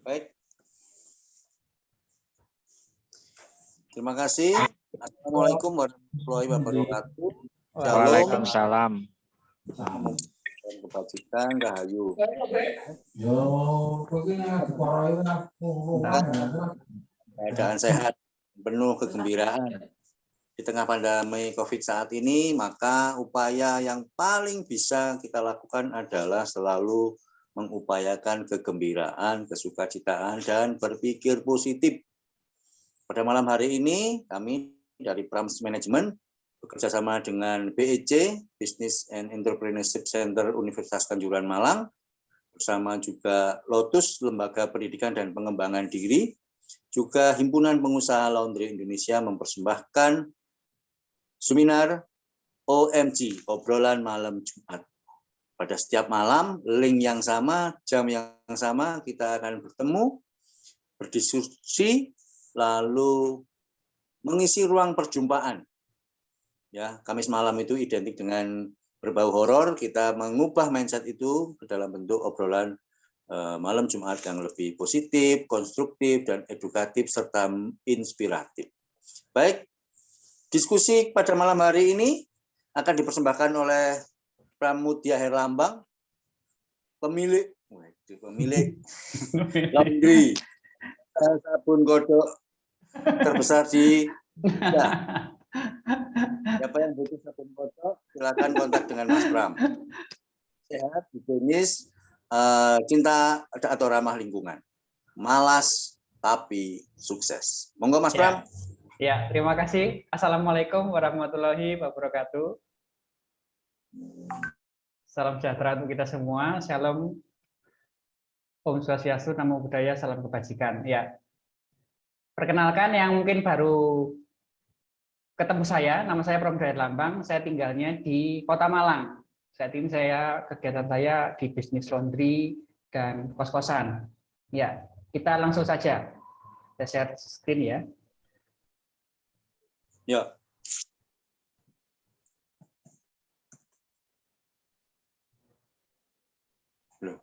Baik. Terima kasih. Assalamualaikum warahmatullahi wabarakatuh. Waalaikumsalam. Kebajikan, Rahayu. Keadaan sehat, penuh kegembiraan. Di tengah pandemi COVID saat ini, maka upaya yang paling bisa kita lakukan adalah selalu mengupayakan kegembiraan, kesukacitaan, dan berpikir positif. Pada malam hari ini, kami dari Prams Management bekerjasama dengan BEC, Business and Entrepreneurship Center Universitas Kanjuruhan Malang, bersama juga Lotus, Lembaga Pendidikan dan Pengembangan Diri, juga Himpunan Pengusaha Laundry Indonesia mempersembahkan seminar OMG, obrolan malam Jumat. Pada setiap malam, link yang sama, jam yang sama, kita akan bertemu, berdiskusi, lalu mengisi ruang perjumpaan. Ya, Kamis malam itu identik dengan berbau horor, kita mengubah mindset itu ke dalam bentuk obrolan malam Jumat yang lebih positif, konstruktif, dan edukatif, serta inspiratif. Baik, diskusi pada malam hari ini akan dipersembahkan oleh Pramudia Herlambang, pemilik laundry sabun kodok terbesar di siapa yang butuh sabun kodok silakan kontak dengan Mas Pram. Sehat, higienis, cinta atau ramah lingkungan, malas tapi sukses. Monggo Mas Pram. Ya, terima kasih. Assalamualaikum warahmatullahi wabarakatuh. Salam sejahtera untuk kita semua. Shalom, Om Swastiastu, Namo Buddhaya, salam kebajikan. Ya, perkenalkan yang mungkin baru ketemu saya, nama saya Pramudia Herlambang. Saya tinggalnya di Kota Malang. Saat ini kegiatan saya di bisnis laundry dan kos-kosan. Ya, kita langsung saja. Saya share screen ya. Ya. Belum.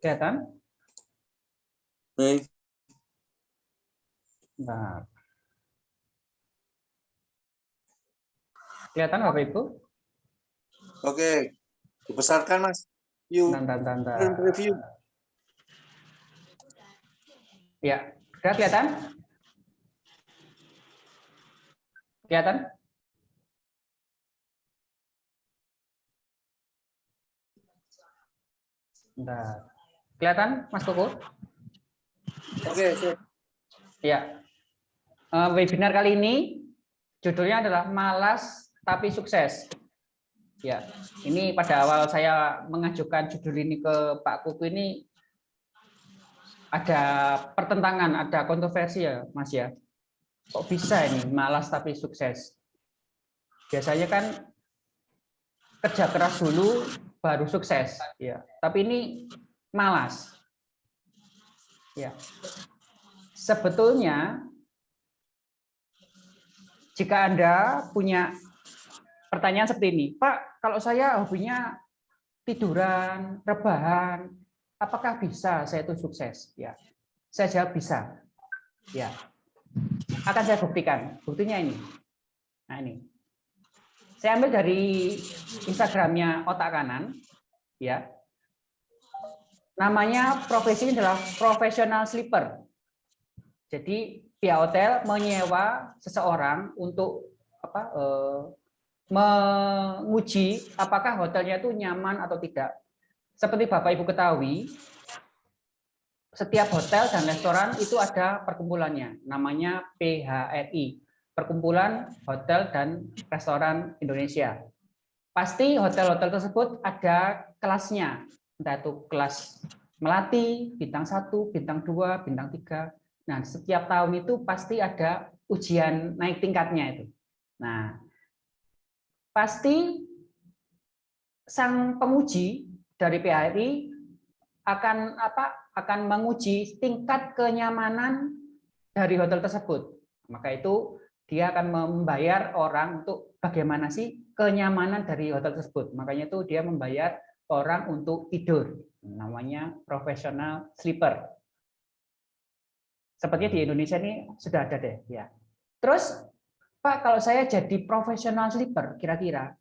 Kelihatan? Baik. Nah. Kelihatan Bapak Ibu? Oke. Dibesarkan Mas. Yuk. Review. Ya, sudah kelihatan? Kelihatan? Bentar. Kelihatan, Mas Koko? Oke. Ya. Webinar kali ini judulnya adalah Malas Tapi Sukses. Ya, ini pada awal saya mengajukan judul ini ke Pak Kuku ini ada pertentangan, ada kontroversi ya, Mas ya. Kok bisa ini malas tapi sukses? Biasanya kan kerja keras dulu baru sukses, ya. Tapi ini malas. Ya. Sebetulnya jika Anda punya pertanyaan seperti ini, Pak, kalau saya hobinya tiduran, rebahan, apakah bisa saya itu sukses? Ya. Saya jawab bisa. Ya. Akan saya buktikan. Buktinya ini. Nah, ini. Saya ambil dari Instagramnya Otak Kanan, ya. Namanya profesi adalah professional sleeper. Jadi pihak hotel menyewa seseorang untuk menguji apakah hotelnya itu nyaman atau tidak. Seperti Bapak Ibu ketahui, setiap hotel dan restoran itu ada perkumpulannya, namanya PHRI. Perkumpulan Hotel dan Restoran Indonesia. Pasti hotel-hotel tersebut ada kelasnya, entah itu kelas melati, bintang 1, bintang 2, bintang 3. Nah, setiap tahun itu pasti ada ujian naik tingkatnya itu. Nah, pasti sang penguji dari PHRI akan menguji tingkat kenyamanan dari hotel tersebut. Maka itu dia akan membayar orang untuk bagaimana sih kenyamanan dari hotel tersebut. Makanya itu dia membayar orang untuk tidur, namanya professional sleeper. Sepertinya di Indonesia ini sudah ada deh, ya. Terus, Pak, kalau saya jadi professional sleeper, kira-kira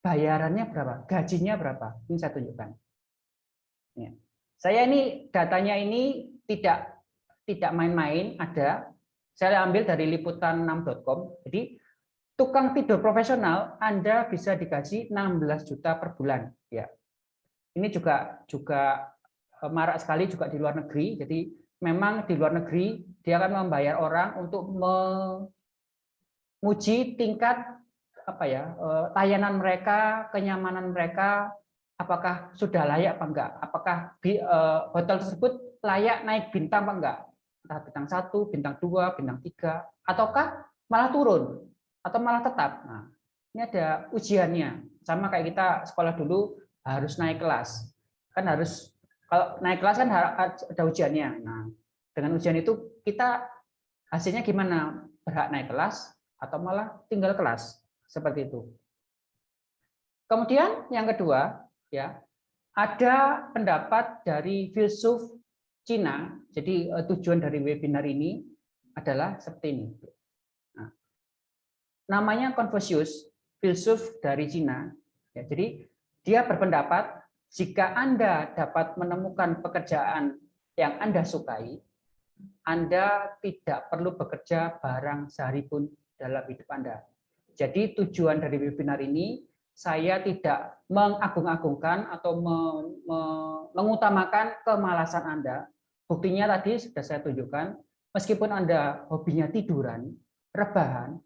bayarannya berapa? Gajinya berapa? Ini saya tunjukkan. Ya. Saya ini datanya ini tidak main-main, ada. Saya ambil dari liputan6.com. Jadi tukang tidur profesional Anda bisa digaji 16 juta per bulan. Ya. Ini juga marak sekali juga di luar negeri. Jadi memang di luar negeri dia akan membayar orang untuk menguji tingkat layanan mereka, kenyamanan mereka, apakah sudah layak apa enggak, apakah hotel tersebut layak naik bintang apa enggak, entah bintang 1, bintang 2, bintang 3, ataukah malah turun atau malah tetap. Nah, ini ada ujiannya, sama kayak kita sekolah dulu harus naik kelas, kan harus, kalau naik kelas kan ada ujiannya. Nah, dengan ujian itu kita hasilnya gimana, berhak naik kelas atau malah tinggal kelas, seperti itu. Kemudian yang kedua, ya, ada pendapat dari filsuf Cina. Jadi tujuan dari webinar ini adalah seperti ini. Nah, namanya Confucius, filsuf dari Cina. Ya, jadi dia berpendapat jika Anda dapat menemukan pekerjaan yang Anda sukai, Anda tidak perlu bekerja barang sehari pun dalam hidup Anda. Jadi tujuan dari webinar ini, saya tidak mengagung-agungkan atau mengutamakan kemalasan Anda. Buktinya tadi sudah saya tunjukkan, meskipun Anda hobinya tiduran, rebahan,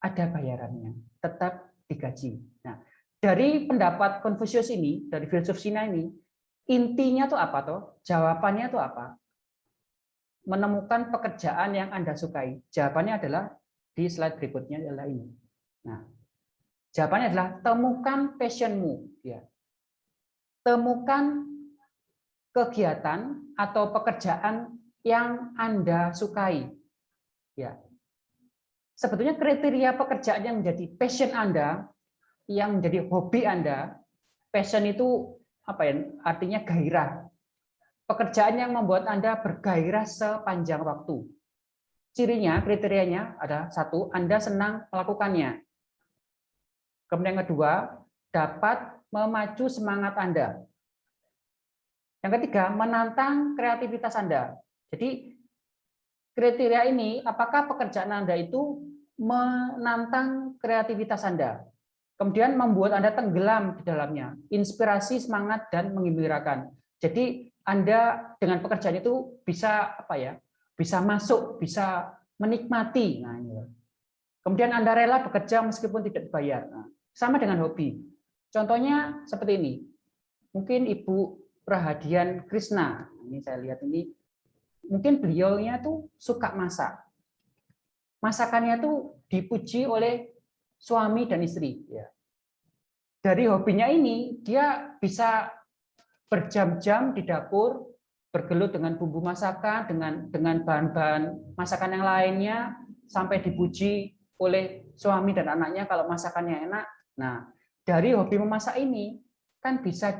ada bayarannya, tetap digaji. Nah, dari pendapat Confucius ini, dari filsuf Cina ini, intinya tuh apa toh? Jawabannya tuh apa? Menemukan pekerjaan yang Anda sukai. Jawabannya adalah di slide berikutnya adalah ini. Nah, jawabannya adalah temukan passionmu. Ya. Temukan kegiatan atau pekerjaan yang Anda sukai. Ya. Sebetulnya kriteria pekerjaan yang menjadi passion Anda, yang menjadi hobi Anda, passion itu apa ya? Artinya gairah. Pekerjaan yang membuat Anda bergairah sepanjang waktu. Cirinya, kriterianya ada satu, Anda senang melakukannya. Kemudian yang kedua, dapat memacu semangat Anda. Yang ketiga, menantang kreativitas Anda. Jadi kriteria ini, apakah pekerjaan Anda itu menantang kreativitas Anda, kemudian membuat Anda tenggelam di dalamnya, inspirasi, semangat, dan menggembirakan. Jadi Anda dengan pekerjaan itu bisa apa ya? Bisa masuk, bisa menikmati. Nah, ini. Kemudian Anda rela bekerja meskipun tidak dibayar. Nah, sama dengan hobi. Contohnya seperti ini. Mungkin Ibu Rahadian Krishna. Ini saya lihat ini. Mungkin beliaunya tuh suka masak. Masakannya tuh dipuji oleh suami dan istri. Ya. Dari hobinya ini, dia bisa berjam-jam di dapur, bergelut dengan bumbu masakan, dengan bahan-bahan masakan yang lainnya, sampai dipuji oleh suami dan anaknya kalau masakannya enak. Nah, dari hobi memasak ini kan bisa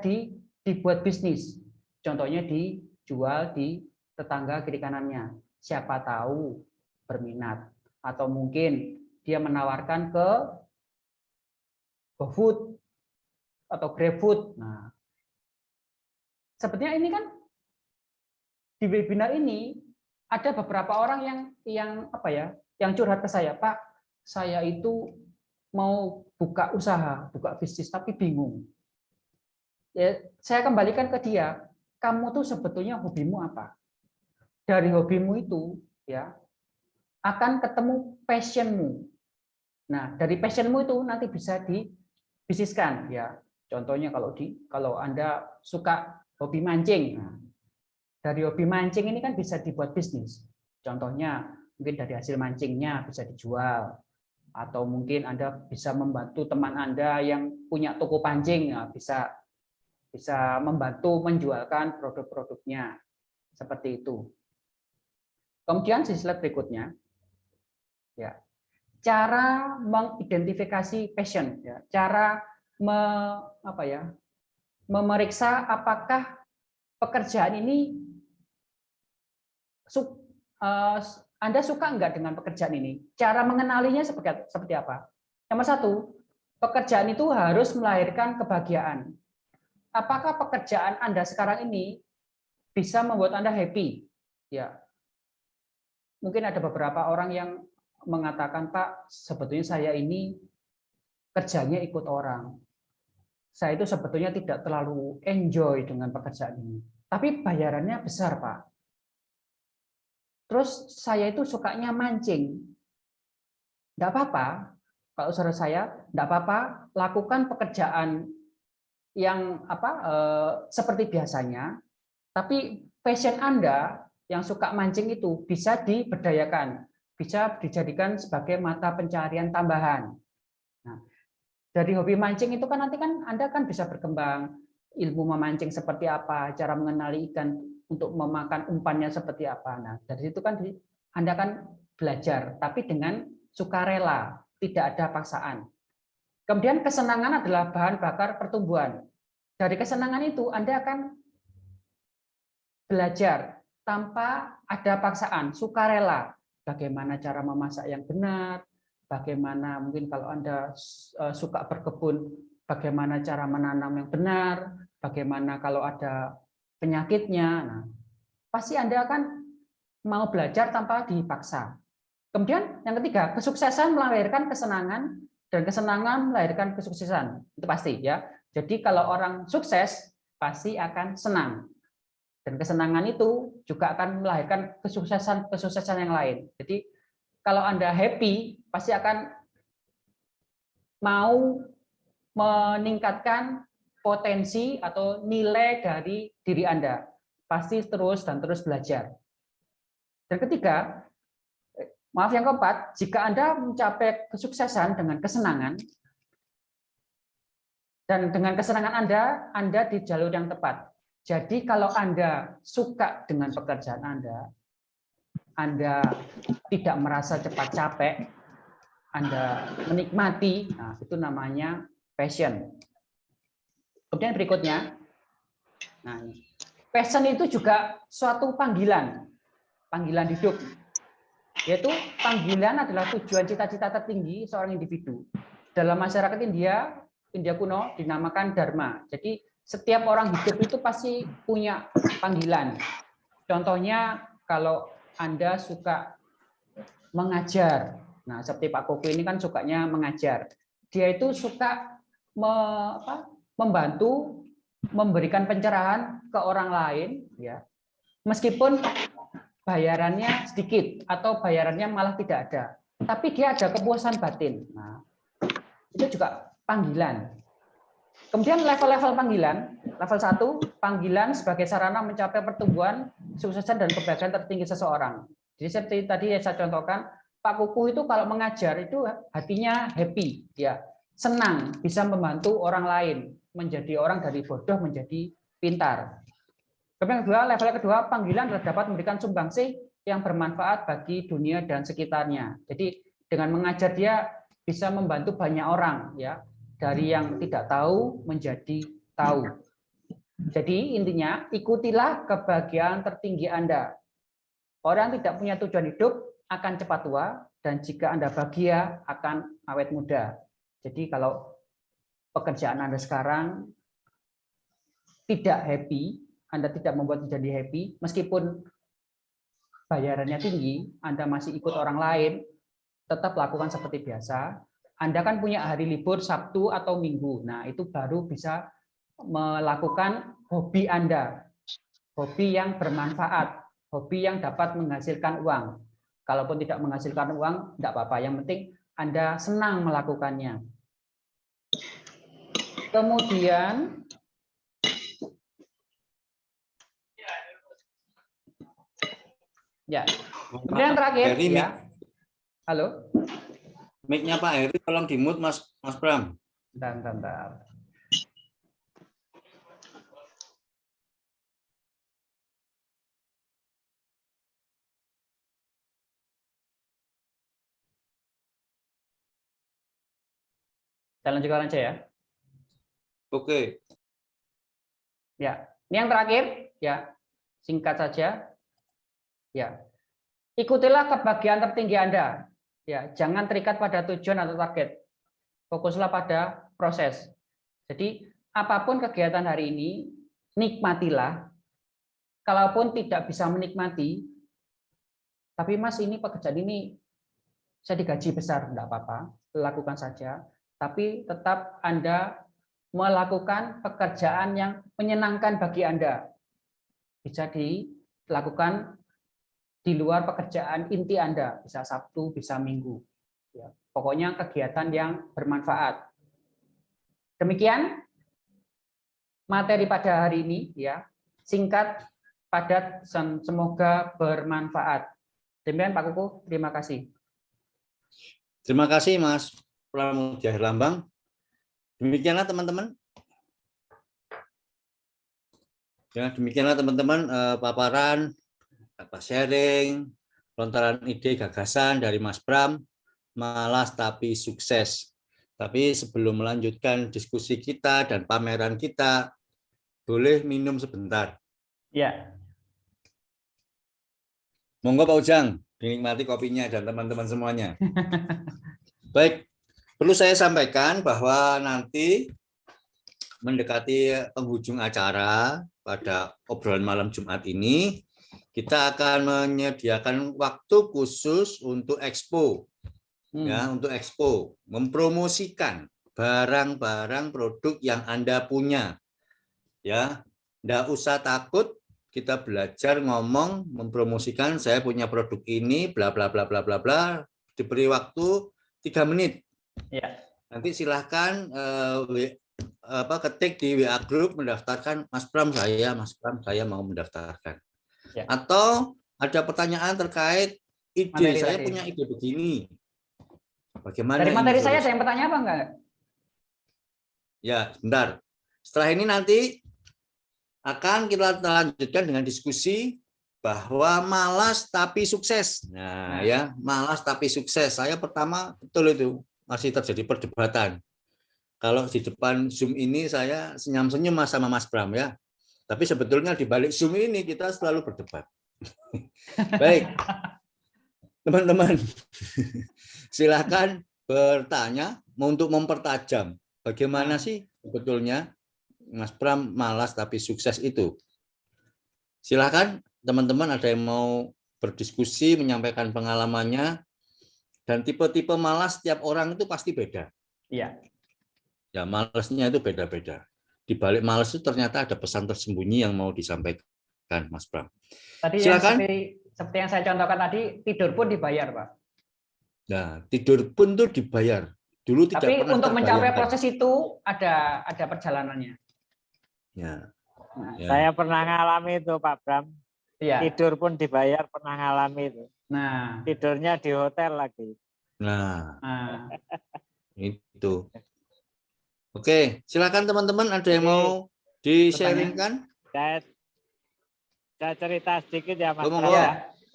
dibuat bisnis. Contohnya dijual di tetangga kiri kanannya. Siapa tahu berminat. Atau mungkin dia menawarkan ke GoFood atau GrabFood. Nah, sepertinya ini kan di webinar ini ada beberapa orang yang apa ya, yang curhat ke saya, Pak, saya itu mau buka usaha, buka bisnis tapi bingung. Ya, saya kembalikan ke dia, kamu tuh sebetulnya hobimu apa? Dari hobimu itu ya akan ketemu passionmu. Nah, dari passionmu itu nanti bisa dibisniskan ya. Contohnya kalau Anda suka hobi mancing, nah, dari hobi mancing ini kan bisa dibuat bisnis. Contohnya mungkin dari hasil mancingnya bisa dijual, atau mungkin Anda bisa membantu teman Anda yang punya toko pancing, ya, bisa membantu menjualkan produk-produknya seperti itu. Kemudian di slide berikutnya, ya, cara mengidentifikasi passion, ya, cara memeriksa apakah pekerjaan ini Anda suka enggak dengan pekerjaan ini. Cara mengenalinya seperti apa? Nomor satu, pekerjaan itu harus melahirkan kebahagiaan. Apakah pekerjaan Anda sekarang ini bisa membuat Anda happy? Ya, mungkin ada beberapa orang yang mengatakan, Pak, sebetulnya saya ini kerjanya ikut orang. Saya itu sebetulnya tidak terlalu enjoy dengan pekerjaan ini. Tapi bayarannya besar, Pak. Terus saya itu sukanya mancing. Tidak apa-apa. Kalau saudara saya, tidak apa-apa. Lakukan pekerjaan yang seperti biasanya. Tapi passion Anda yang suka mancing itu bisa diberdayakan, bisa dijadikan sebagai mata pencarian tambahan. Nah, dari hobi mancing itu kan nanti kan Anda kan bisa berkembang, ilmu memancing seperti apa, cara mengenali ikan untuk memakan umpannya seperti apa. Nah, dari situ kan Anda kan belajar, tapi dengan sukarela, tidak ada paksaan. Kemudian kesenangan adalah bahan bakar pertumbuhan. Dari kesenangan itu Anda akan belajar tanpa ada paksaan, sukarela. Bagaimana cara memasak yang benar, bagaimana mungkin kalau Anda suka berkebun, bagaimana cara menanam yang benar, bagaimana kalau ada penyakitnya. Nah, pasti Anda akan mau belajar tanpa dipaksa. Kemudian yang ketiga, kesuksesan melahirkan kesenangan dan kesenangan melahirkan kesuksesan. Itu pasti ya. Jadi kalau orang sukses pasti akan senang. Dan kesenangan itu juga akan melahirkan kesuksesan yang lain. Jadi kalau Anda happy, pasti akan mau meningkatkan potensi atau nilai dari diri Anda. Pasti terus dan terus belajar. Dan ketiga, maaf yang keempat, jika Anda mencapai kesuksesan dengan kesenangan, dan dengan kesenangan Anda di jalur yang tepat. Jadi kalau Anda suka dengan pekerjaan Anda tidak merasa cepat capek, Anda menikmati, nah itu namanya passion. Kemudian berikutnya, nah, passion itu juga suatu panggilan hidup, yaitu panggilan adalah tujuan cita-cita tertinggi seorang individu. Dalam masyarakat India kuno dinamakan dharma. Jadi setiap orang hidup itu pasti punya panggilan. Contohnya kalau Anda suka mengajar. Nah, seperti Pak Koko ini kan sukanya mengajar. Dia itu suka membantu memberikan pencerahan ke orang lain ya. Meskipun bayarannya sedikit atau bayarannya malah tidak ada. Tapi dia ada kepuasan batin. Nah, itu juga panggilan. Kemudian level-level panggilan, level 1, panggilan sebagai sarana mencapai pertumbuhan, kesuksesan dan kebahagiaan tertinggi seseorang. Jadi seperti tadi yang saya contohkan, Pak Kuku itu kalau mengajar itu hatinya happy, ya, senang bisa membantu orang lain, menjadi orang dari bodoh menjadi pintar. Kemudian level kedua, panggilan dapat memberikan sumbangsih yang bermanfaat bagi dunia dan sekitarnya. Jadi dengan mengajar dia bisa membantu banyak orang, ya. Dari yang tidak tahu menjadi tahu. Jadi intinya ikutilah kebahagiaan tertinggi Anda. Orang yang tidak punya tujuan hidup akan cepat tua, dan jika Anda bahagia akan awet muda. Jadi kalau pekerjaan Anda sekarang tidak happy, Anda tidak membuat menjadi happy, meskipun bayarannya tinggi, Anda masih ikut orang lain, tetap lakukan seperti biasa. Anda kan punya hari libur Sabtu atau Minggu. Nah, itu baru bisa melakukan hobi Anda. Hobi yang bermanfaat, hobi yang dapat menghasilkan uang. Kalaupun tidak menghasilkan uang, tidak apa-apa. Yang penting Anda senang melakukannya. Kemudian ya. Kemudian terakhir ya. Halo. Mic-nya Pak Heri tolong di-mute Mas Bram. Bentar. Saya lanjutkan aja ya. Oke. Ya, ini yang terakhir, ya, singkat saja. Ya, ikutilah kebahagiaan tertinggi Anda. Ya, jangan terikat pada tujuan atau target. Fokuslah pada proses. Jadi, apapun kegiatan hari ini, nikmatilah. Kalaupun tidak bisa menikmati, tapi Mas ini pekerjaan ini saya digaji besar, enggak apa-apa, lakukan saja. Tapi tetap Anda melakukan pekerjaan yang menyenangkan bagi Anda. Bisa dilakukan di luar pekerjaan inti Anda, bisa Sabtu, bisa Minggu. Ya, pokoknya kegiatan yang bermanfaat. Demikian materi pada hari ini, ya, singkat, padat, semoga bermanfaat. Demikian Pak Kuku, terima kasih. Terima kasih Mas Pramudia Herlambang. Demikianlah teman-teman. Ya, demikianlah teman-teman paparan, sharing, lontaran ide gagasan dari Mas Pram, malas tapi sukses. Tapi sebelum melanjutkan diskusi kita dan pameran kita, boleh minum sebentar. Ya. Monggo Pak Ujang, dinikmati kopinya dan teman-teman semuanya. Baik, perlu saya sampaikan bahwa nanti mendekati penghujung acara pada obrolan malam Jumat ini, kita akan menyediakan waktu khusus untuk expo, ya, untuk expo, mempromosikan barang-barang produk yang Anda punya, ya, nggak usah takut, kita belajar ngomong, mempromosikan, saya punya produk ini, bla bla bla bla bla bla, diberi waktu 3 menit. Ya. Nanti silahkan ketik di WA Group mendaftarkan Mas Pram saya mau mendaftarkan. Ya. Atau ada pertanyaan terkait ide, materi saya tadi punya ide begini. Bagaimana dari materi saya ada yang bertanya apa enggak? Ya, sebentar. Setelah ini nanti akan kita lanjutkan dengan diskusi bahwa malas tapi sukses. Nah, ya, malas tapi sukses. Saya pertama betul itu masih terjadi perdebatan. Kalau di depan Zoom ini saya senyum-senyum sama Mas Pram, ya. Tapi sebetulnya di balik Zoom ini kita selalu berdebat. Baik, teman-teman, silakan bertanya untuk mempertajam. Bagaimana sih sebetulnya Mas Pram malas tapi sukses itu? Silakan teman-teman, ada yang mau berdiskusi, menyampaikan pengalamannya, dan tipe-tipe malas setiap orang itu pasti beda. Iya. Ya, malasnya itu beda-beda. Di balik malas itu ternyata ada pesan tersembunyi yang mau disampaikan, Mas Pram. Tadi silakan. Seperti yang saya contohkan tadi, tidur pun dibayar, Pak. Nah, tidur pun tuh dibayar. Dulu tidak tapi pernah untuk mencapai terbayangkan. proses itu ada perjalanannya. Ya. Ya. Saya pernah ngalami itu, Pak Bram. Ya. Tidur pun dibayar, pernah ngalami itu. Nah, tidurnya di hotel lagi. Nah. Itu. Oke, silakan teman-teman, ada yang mau di-sharingkan? Saya cerita sedikit ya, Mas.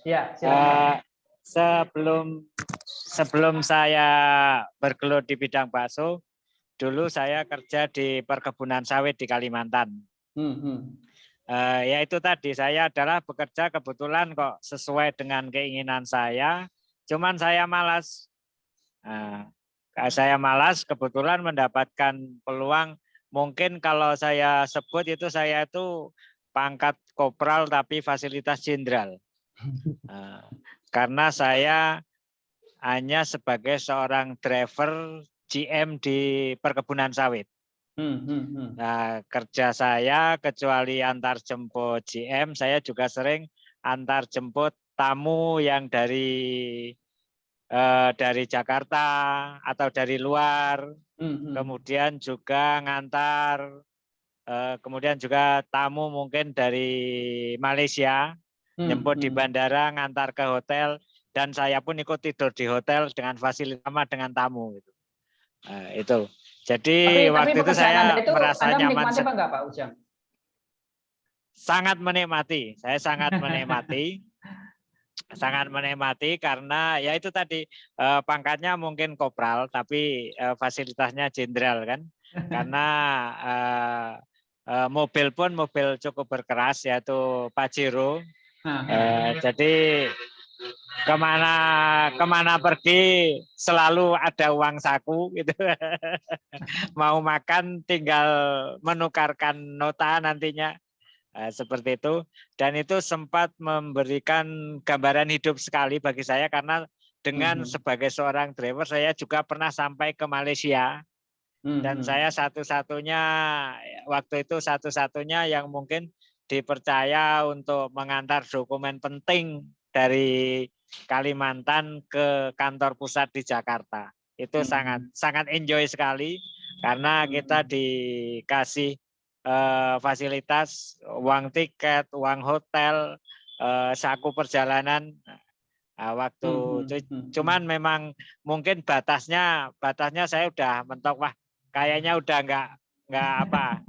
Ya, silakan. Sebelum saya bergelut di bidang bakso, dulu saya kerja di perkebunan sawit di Kalimantan. Ya itu tadi, saya adalah bekerja kebetulan kok sesuai dengan keinginan saya, cuman saya malas. Saya malas, kebetulan mendapatkan peluang, mungkin kalau saya sebut itu saya itu pangkat kopral tapi fasilitas jenderal. Karena saya hanya sebagai seorang driver GM di perkebunan sawit. Nah, kerja saya kecuali antar jemput GM, saya juga sering antar jemput tamu yang dari Jakarta atau dari luar, kemudian juga ngantar, kemudian juga tamu mungkin dari Malaysia, jemput di bandara, ngantar ke hotel, dan saya pun ikut tidur di hotel dengan fasilitas sama dengan tamu. Itu. Jadi waktu itu saya merasa nyaman. Anda menikmati apa enggak, Pak Ujang? Sangat menikmati, saya sangat menikmati. Sangat menikmati karena ya itu tadi pangkatnya mungkin kopral tapi fasilitasnya jenderal kan, karena mobil pun mobil cukup berkeras, yaitu Pajero. Nah, Jadi kemana pergi selalu ada uang saku gitu. Mau makan tinggal menukarkan nota nantinya. Seperti itu. Dan itu sempat memberikan gambaran hidup sekali bagi saya, karena dengan sebagai seorang driver saya juga pernah sampai ke Malaysia. Dan saya waktu itu satu-satunya yang mungkin dipercaya untuk mengantar dokumen penting dari Kalimantan ke kantor pusat di Jakarta. Itu sangat enjoy sekali, karena kita dikasih fasilitas uang tiket, uang hotel, saku perjalanan. Waktu cuman memang mungkin batasnya saya udah mentok, wah kayaknya udah nggak apa.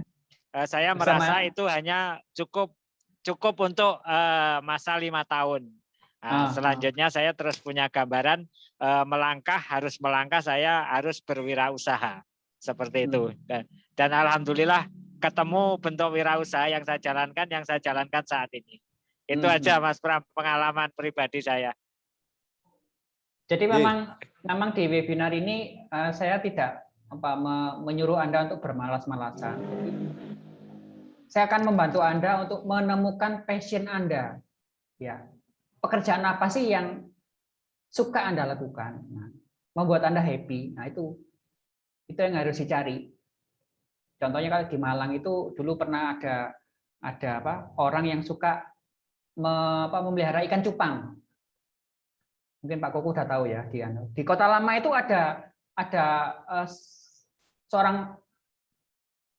Saya merasa itu hanya cukup untuk masa 5 tahun. Selanjutnya saya terus punya gambaran harus melangkah, saya harus berwirausaha seperti itu. Dan alhamdulillah ketemu bentuk wirausaha yang saya jalankan saat ini. Itu aja Mas Pram, pengalaman pribadi saya. Jadi memang di webinar ini saya tidak menyuruh Anda untuk bermalas-malasan. Saya akan membantu Anda untuk menemukan passion Anda. Ya, pekerjaan apa sih yang suka Anda lakukan? Nah, membuat Anda happy. Nah, itu yang harus dicari. Contohnya kalau di Malang itu dulu pernah ada orang yang suka memelihara ikan cupang. Mungkin Pak Koko udah tahu ya, di Kota Lama itu ada seorang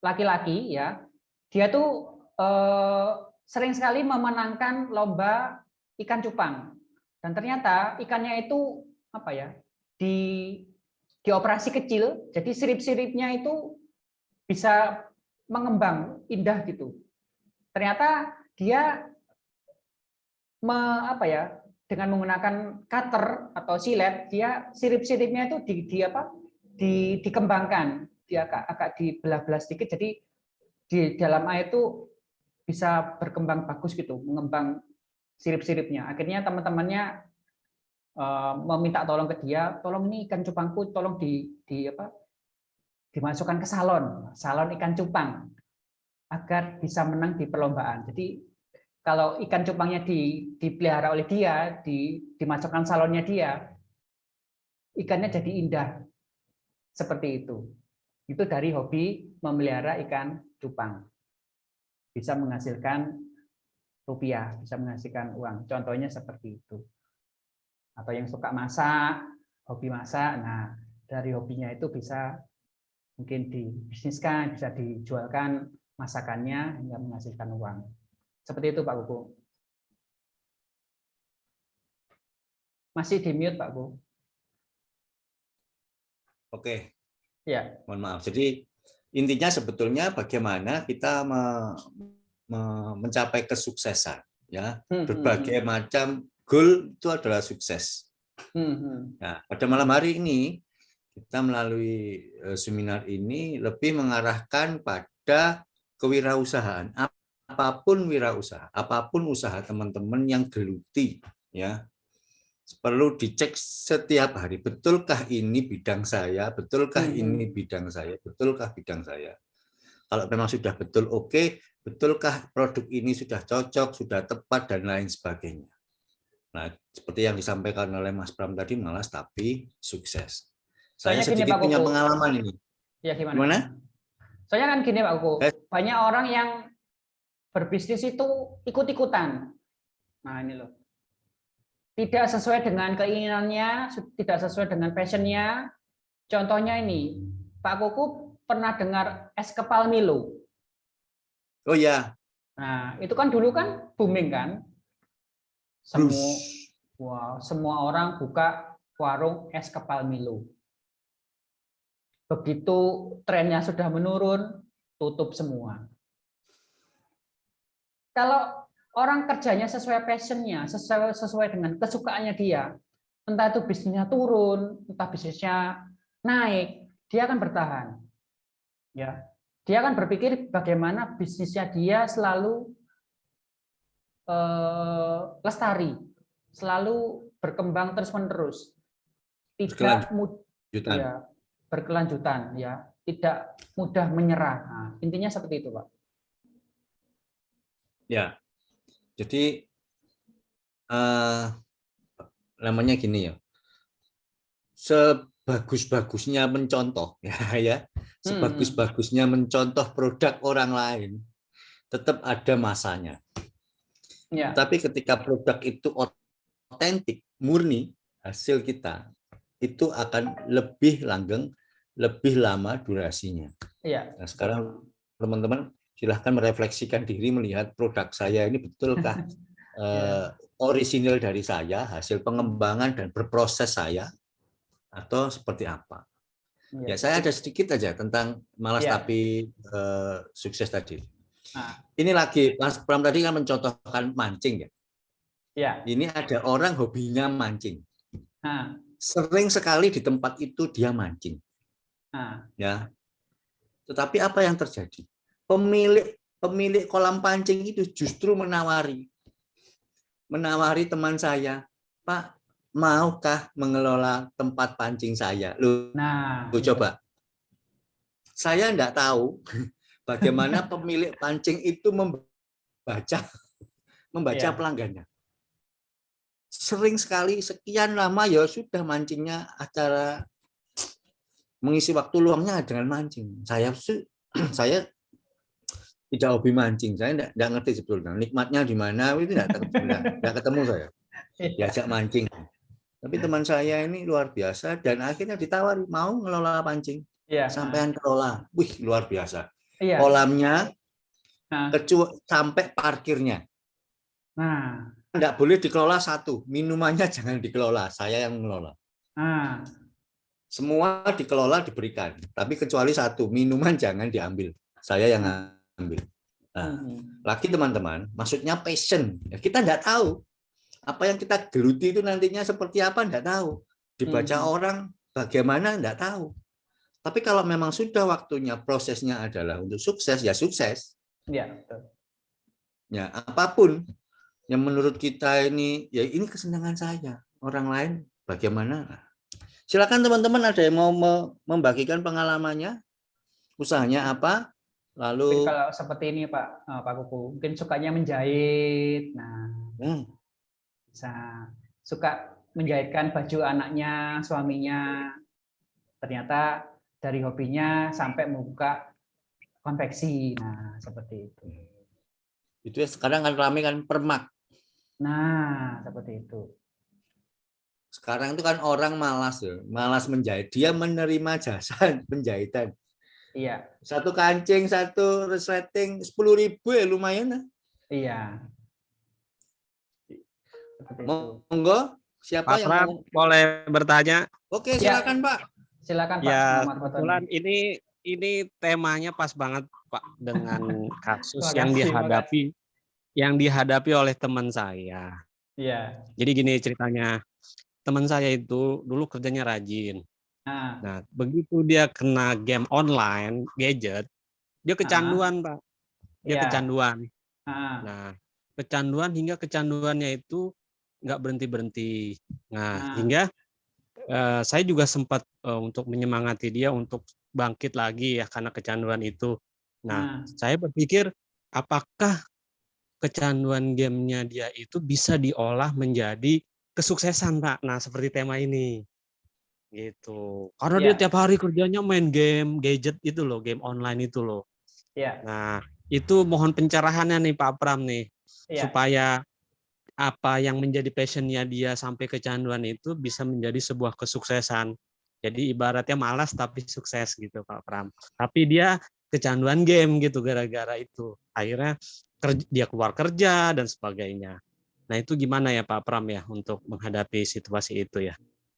laki-laki ya, dia tuh sering sekali memenangkan lomba ikan cupang, dan ternyata ikannya itu dioperasi kecil, jadi sirip-siripnya itu bisa mengembang indah gitu. Ternyata dia dengan menggunakan cutter atau silet, dia sirip-siripnya itu dikembangkan, dia agak dibelah-belah sedikit, jadi di dalam air itu bisa berkembang bagus gitu, mengembang sirip-siripnya. Akhirnya teman-temannya meminta tolong ke dia, tolong ini ikan cupangku tolong dimasukkan ke salon ikan cupang agar bisa menang di perlombaan. Jadi kalau ikan cupangnya dipelihara oleh dia, dimasukkan salonnya dia, ikannya jadi indah. Seperti itu. Itu dari hobi memelihara ikan cupang. Bisa menghasilkan rupiah, bisa menghasilkan uang. Contohnya seperti itu. Atau yang suka masak, hobi masak, nah dari hobinya itu bisa mungkin dibisniskan, bisa dijualkan masakannya hingga menghasilkan uang. Seperti itu Pak Kuku. Masih di mute Pak Kuku. Oke. Ya. Mohon maaf. Jadi intinya sebetulnya bagaimana kita mencapai kesuksesan, ya. Berbagai macam goal itu adalah sukses. Nah, pada malam hari ini kita melalui seminar ini lebih mengarahkan pada kewirausahaan. Apapun wirausaha, apapun usaha teman-teman yang geluti, ya perlu dicek setiap hari. Betulkah ini bidang saya? Betulkah ini bidang saya? Betulkah bidang saya? Kalau memang sudah betul, oke. Betulkah produk ini sudah cocok, sudah tepat dan lain sebagainya. Nah, seperti yang disampaikan oleh Mas Pram tadi, malas tapi sukses. Saya sedikit punya pengalaman ini. Ya, gimana? Soalnya kan gini Pak Kuku, banyak orang yang berbisnis itu ikut-ikutan. Nah ini loh. Tidak sesuai dengan keinginannya, tidak sesuai dengan passionnya. Contohnya ini, Pak Kuku pernah dengar es kepal Milo? Oh ya. Nah itu kan dulu kan booming kan. Semua orang buka warung es kepal Milo. Begitu trennya sudah menurun, tutup semua. Kalau orang kerjanya sesuai passionnya, sesuai dengan kesukaannya dia, entah itu bisnisnya turun, entah bisnisnya naik, dia akan bertahan. Ya, dia kan berpikir bagaimana bisnisnya dia selalu lestari, selalu berkembang terus-menerus, tidak Berkelanjutan. ya, berkelanjutan, ya, tidak mudah menyerah. Nah, intinya seperti itu, Pak. Ya, jadi namanya gini ya, sebagus-bagusnya mencontoh ya, sebagus-bagusnya mencontoh produk orang lain, tetap ada masanya. Ya. Tapi ketika produk itu otentik, murni, hasil kita itu akan lebih langgeng, lebih lama durasinya. Iya. Nah, sekarang teman-teman silahkan merefleksikan diri, melihat produk saya ini betulkah orisinil dari saya, hasil pengembangan dan berproses saya, atau seperti apa. Ya, saya ada sedikit aja tentang malas tapi sukses tadi. Ini lagi Mas Pram tadi kan mencontohkan mancing ya. Ya. Ini ada orang hobinya mancing. Nah. Sering sekali di tempat itu dia mancing. Ya. Tetapi apa yang terjadi? Pemilik kolam pancing itu justru menawari teman saya, Pak, maukah mengelola tempat pancing saya? Lu coba. Saya enggak tahu bagaimana pemilik pancing itu membaca pelanggannya. Sering sekali, sekian lama ya sudah mancingnya, acara mengisi waktu luangnya dengan mancing. Saya tidak hobi mancing, saya tidak ngerti sebetulnya nikmatnya di mana, itu tidak ketemu saya. Diajak mancing. Tapi teman saya ini luar biasa, dan akhirnya ditawari mau ngelola pancing. Sampean kelola, wih luar biasa. Kolamnya sampai parkirnya. Tidak boleh dikelola satu, minumannya jangan dikelola, saya yang mengelola. Semua dikelola, diberikan, tapi kecuali satu, minuman jangan diambil, saya yang ambil. Nah, lagi teman-teman, maksudnya passion. Ya, kita nggak tahu apa yang kita geluti itu nantinya seperti apa, nggak tahu. Dibaca orang bagaimana, nggak tahu. Tapi kalau memang sudah waktunya, prosesnya adalah untuk sukses, ya sukses. Ya, betul. Ya, apapun yang menurut kita ini, ya ini kesenangan saya. Orang lain bagaimana? Silakan teman-teman, ada yang mau membagikan pengalamannya, usahanya apa, lalu mungkin kalau seperti ini Pak Kuku, mungkin sukanya menjahit, bisa suka menjahitkan baju anaknya, suaminya, ternyata dari hobinya sampai membuka konveksi, nah seperti itu. Itu ya, sekarang kan ramai kan permak. Nah seperti itu. Sekarang itu kan orang malas menjahit, dia menerima jasa penjahitan. Iya. Satu kancing, satu resleting 10.000 ya lumayan. Iya. Monggo, siapa Pak yang Pram, boleh bertanya? Oke, silakan Pak. Silakan Pak. Ya, kebetulan ini temanya pas banget Pak dengan kasus yang dihadapi oleh teman saya. Iya. Jadi gini ceritanya. Teman saya itu dulu kerjanya rajin. Nah, begitu dia kena game online, gadget, dia kecanduan, Pak. Dia kecanduan. Nah, kecanduan hingga kecanduannya itu nggak berhenti-berhenti. Nah, hingga saya juga sempat untuk menyemangati dia untuk bangkit lagi ya karena kecanduan itu. Nah, saya berpikir apakah kecanduan gamenya dia itu bisa diolah menjadi kesuksesan, Pak. Nah, seperti tema ini. Gitu. Karena dia tiap hari kerjanya main game, gadget itu loh, game online itu loh. Nah, itu mohon pencerahannya nih Pak Pram nih. Supaya apa yang menjadi passionnya dia sampai kecanduan itu bisa menjadi sebuah kesuksesan. Jadi ibaratnya malas tapi sukses gitu Pak Pram. Tapi dia kecanduan game gitu gara-gara itu. Akhirnya dia keluar kerja dan sebagainya. Nah itu gimana ya Pak Pram ya untuk menghadapi situasi itu ya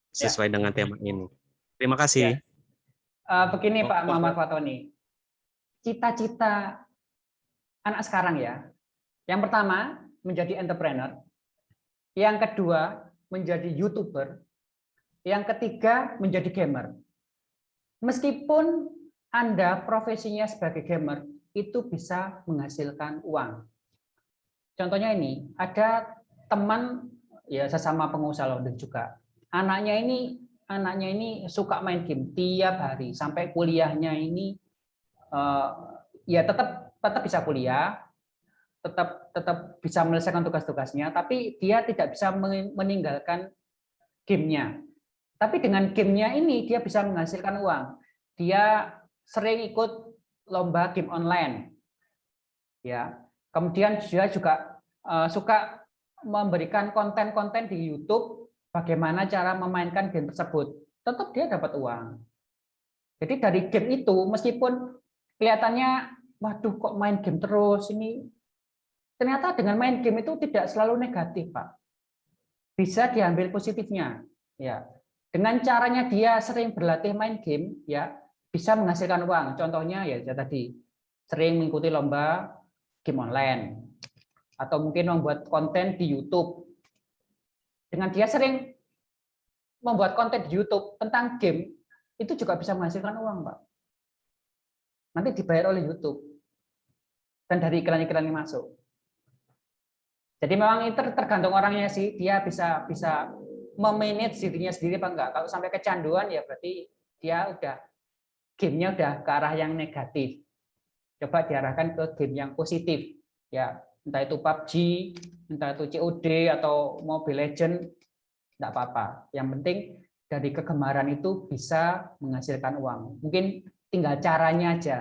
sesuai dengan tema ini. Terima kasih. Begini Pak Muhammad Fatoni, cita-cita anak sekarang ya. Yang pertama menjadi entrepreneur, yang kedua menjadi YouTuber, yang ketiga menjadi gamer. Meskipun Anda profesinya sebagai gamer itu bisa menghasilkan uang. Contohnya ini, ada teman ya sesama pengusaha London juga. Anaknya ini suka main game tiap hari sampai kuliahnya ini ya tetap bisa kuliah, tetap bisa menyelesaikan tugas-tugasnya, tapi dia tidak bisa meninggalkan gamenya. Tapi dengan gamenya ini dia bisa menghasilkan uang. Dia sering ikut lomba game online, ya. Kemudian dia juga suka memberikan konten-konten di YouTube bagaimana cara memainkan game tersebut. Tetap dia dapat uang. Jadi dari game itu meskipun kelihatannya, waduh kok main game terus ini, ternyata dengan main game itu tidak selalu negatif, Pak. Bisa diambil positifnya, ya. Dengan caranya dia sering berlatih main game, ya, bisa menghasilkan uang. Contohnya ya tadi sering mengikuti lomba game online atau mungkin membuat konten di YouTube. Dengan dia sering membuat konten di YouTube tentang game, itu juga bisa menghasilkan uang, Pak. Nanti dibayar oleh YouTube dan dari iklan-iklan yang masuk. Jadi memang itu tergantung orangnya sih, dia bisa memanage dirinya sendiri apa enggak. Kalau sampai kecanduan ya berarti dia udah gamenya udah ke arah yang negatif. Coba diarahkan ke game yang positif, ya, entah itu PUBG, entah itu COD atau Mobile Legends, enggak apa-apa. Yang penting dari kegemaran itu bisa menghasilkan uang. Mungkin tinggal caranya aja.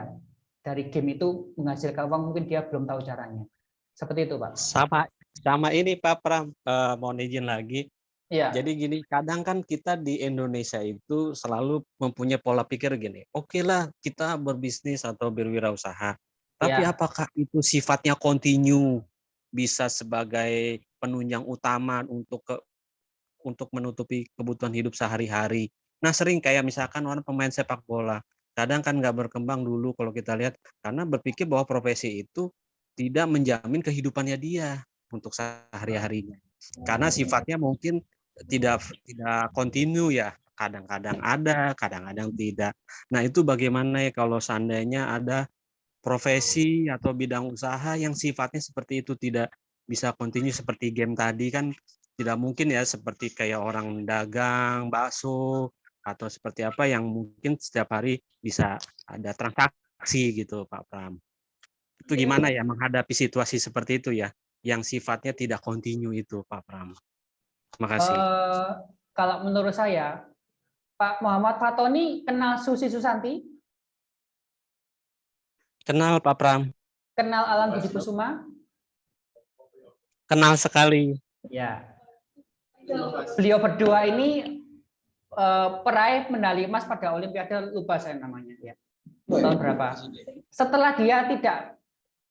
Dari game itu menghasilkan uang, mungkin dia belum tahu caranya. Seperti itu, Pak. Sama ini Pak Pram, mohon izin lagi. Ya. Jadi gini, kadang kan kita di Indonesia itu selalu mempunyai pola pikir gini, oke lah kita berbisnis atau berwirausaha, tapi Ya. apakah itu sifatnya kontinu, bisa sebagai penunjang utama untuk menutupi kebutuhan hidup sehari-hari. Nah sering kayak misalkan orang pemain sepak bola, kadang kan nggak berkembang dulu kalau kita lihat, karena berpikir bahwa profesi itu tidak menjamin kehidupannya dia untuk sehari-harinya. Karena sifatnya mungkin tidak kontinu ya, kadang-kadang ada, kadang-kadang tidak. Nah itu bagaimana ya kalau seandainya ada profesi atau bidang usaha yang sifatnya seperti itu, tidak bisa kontinu seperti game tadi kan, tidak mungkin ya seperti kayak orang dagang bakso atau seperti apa yang mungkin setiap hari bisa ada transaksi gitu Pak Pram. Itu gimana ya menghadapi situasi seperti itu ya, yang sifatnya tidak kontinu itu Pak Pram. Terima kasih. Kalau menurut saya, Pak Muhammad Fatoni kenal Susi Susanti? Kenal Pak Pram. Kenal Alan Budi Kusuma? Kenal sekali. Ya. Beliau berdua ini peraih medali emas pada Olimpiade, lupa saya namanya ya. Tahun berapa? Setelah dia tidak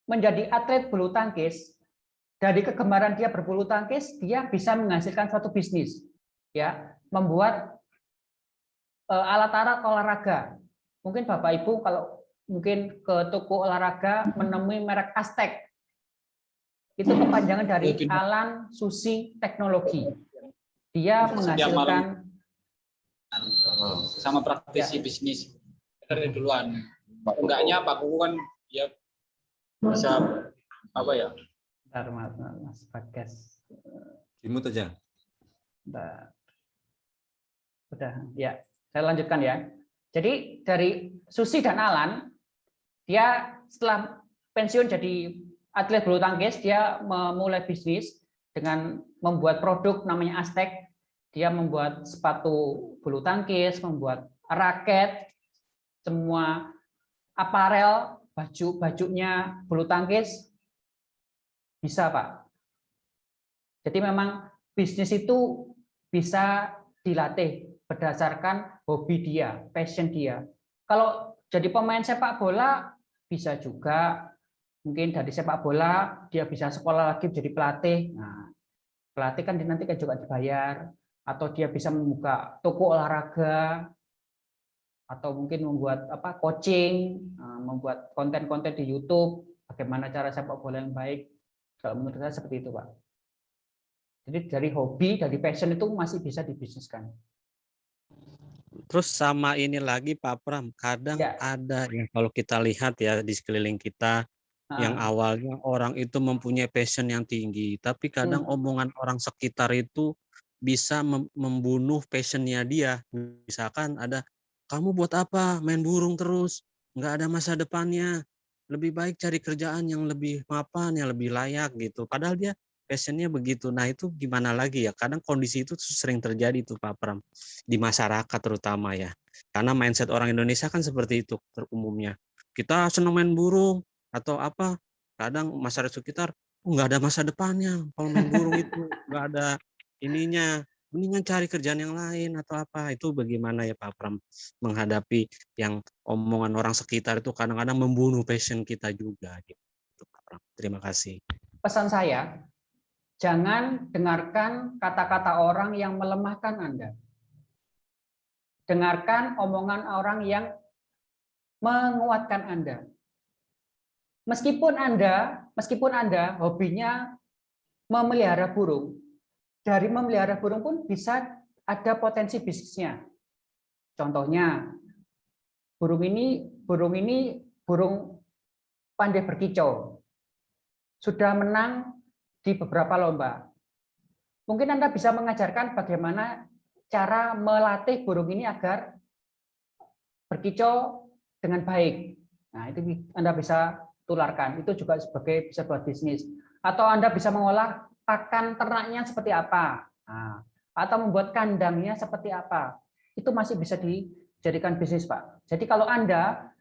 menjadi atlet bulu tangkis, dari kegemaran dia berbulu tangkis, dia bisa menghasilkan suatu bisnis, ya, membuat alat-alat olahraga. Mungkin Bapak Ibu kalau mungkin ke toko olahraga menemui merek Aztec, itu kepanjangan dari Alan Susi Teknologi. Dia menghasilkan sama praktisi bisnis dari duluan. Enggaknya Pak Kuku kan ya bisa apa ya? Mas Bagas. Dimut aja. Udah, ya. Saya lanjutkan ya. Jadi dari Susi dan Alan, dia setelah pensiun jadi atlet bulu tangkis, dia memulai bisnis dengan membuat produk namanya Aztec. Dia membuat sepatu bulu tangkis, membuat raket, semua aparel, bajunya bulu tangkis. Bisa, Pak. Jadi memang bisnis itu bisa dilatih berdasarkan hobi dia, passion dia. Kalau jadi pemain sepak bola bisa juga, mungkin dari sepak bola dia bisa sekolah lagi jadi pelatih. Nah, pelatih kan nanti kan juga dibayar, atau dia bisa membuka toko olahraga, atau mungkin membuat coaching, membuat konten-konten di YouTube, bagaimana cara sepak bola yang baik. Kalau menurut saya seperti itu, Pak. Jadi dari hobi, dari passion itu masih bisa dibisniskan. Terus sama ini lagi Pak Pram, kadang Ya. ada yang kalau kita lihat ya di sekeliling kita, yang awalnya orang itu mempunyai passion yang tinggi, tapi kadang omongan orang sekitar itu bisa membunuh passionnya dia. Misalkan ada, kamu buat apa main burung terus, nggak ada masa depannya, lebih baik cari kerjaan yang lebih mapan, yang lebih layak gitu. Padahal dia passionnya begitu. Nah itu gimana lagi ya, kadang kondisi itu sering terjadi tuh Pak Pram, di masyarakat terutama ya. Karena mindset orang Indonesia kan seperti itu umumnya. Kita senang main burung, atau apa, kadang masyarakat sekitar nggak ada masa depannya kalau main burung itu, nggak ada ininya, mendingan cari kerjaan yang lain atau apa. Itu bagaimana ya Pak Pram menghadapi yang omongan orang sekitar itu kadang-kadang membunuh passion kita juga gitu Pak Pram. Terima kasih. Pesan saya, jangan dengarkan kata-kata orang yang melemahkan Anda. Dengarkan omongan orang yang menguatkan Anda. Meskipun Anda hobinya memelihara burung, dari memelihara burung pun bisa ada potensi bisnisnya. Contohnya, burung ini burung pandai berkicau. Sudah menang di beberapa lomba. Mungkin Anda bisa mengajarkan bagaimana cara melatih burung ini agar berkicau dengan baik. Nah, itu Anda bisa tularkan. Itu juga sebagai sebuah bisnis. Atau Anda bisa mengolah pakan ternaknya seperti apa. Nah, atau membuat kandangnya seperti apa. Itu masih bisa dijadikan bisnis, Pak. Jadi kalau Anda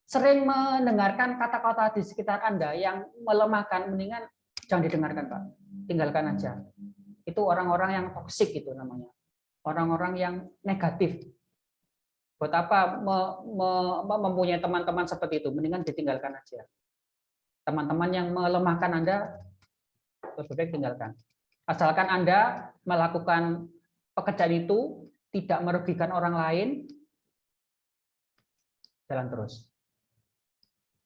sering mendengarkan kata-kata di sekitar Anda yang melemahkan, mendingan jangan didengarkan, Pak. Tinggalkan aja. Itu orang-orang yang toksik itu namanya. Orang-orang yang negatif. Buat apa mempunyai teman-teman seperti itu? Mendingan ditinggalkan aja. Teman-teman yang melemahkan Anda, lebih baik tinggalkan. Asalkan Anda melakukan pekerjaan itu tidak merugikan orang lain, jalan terus.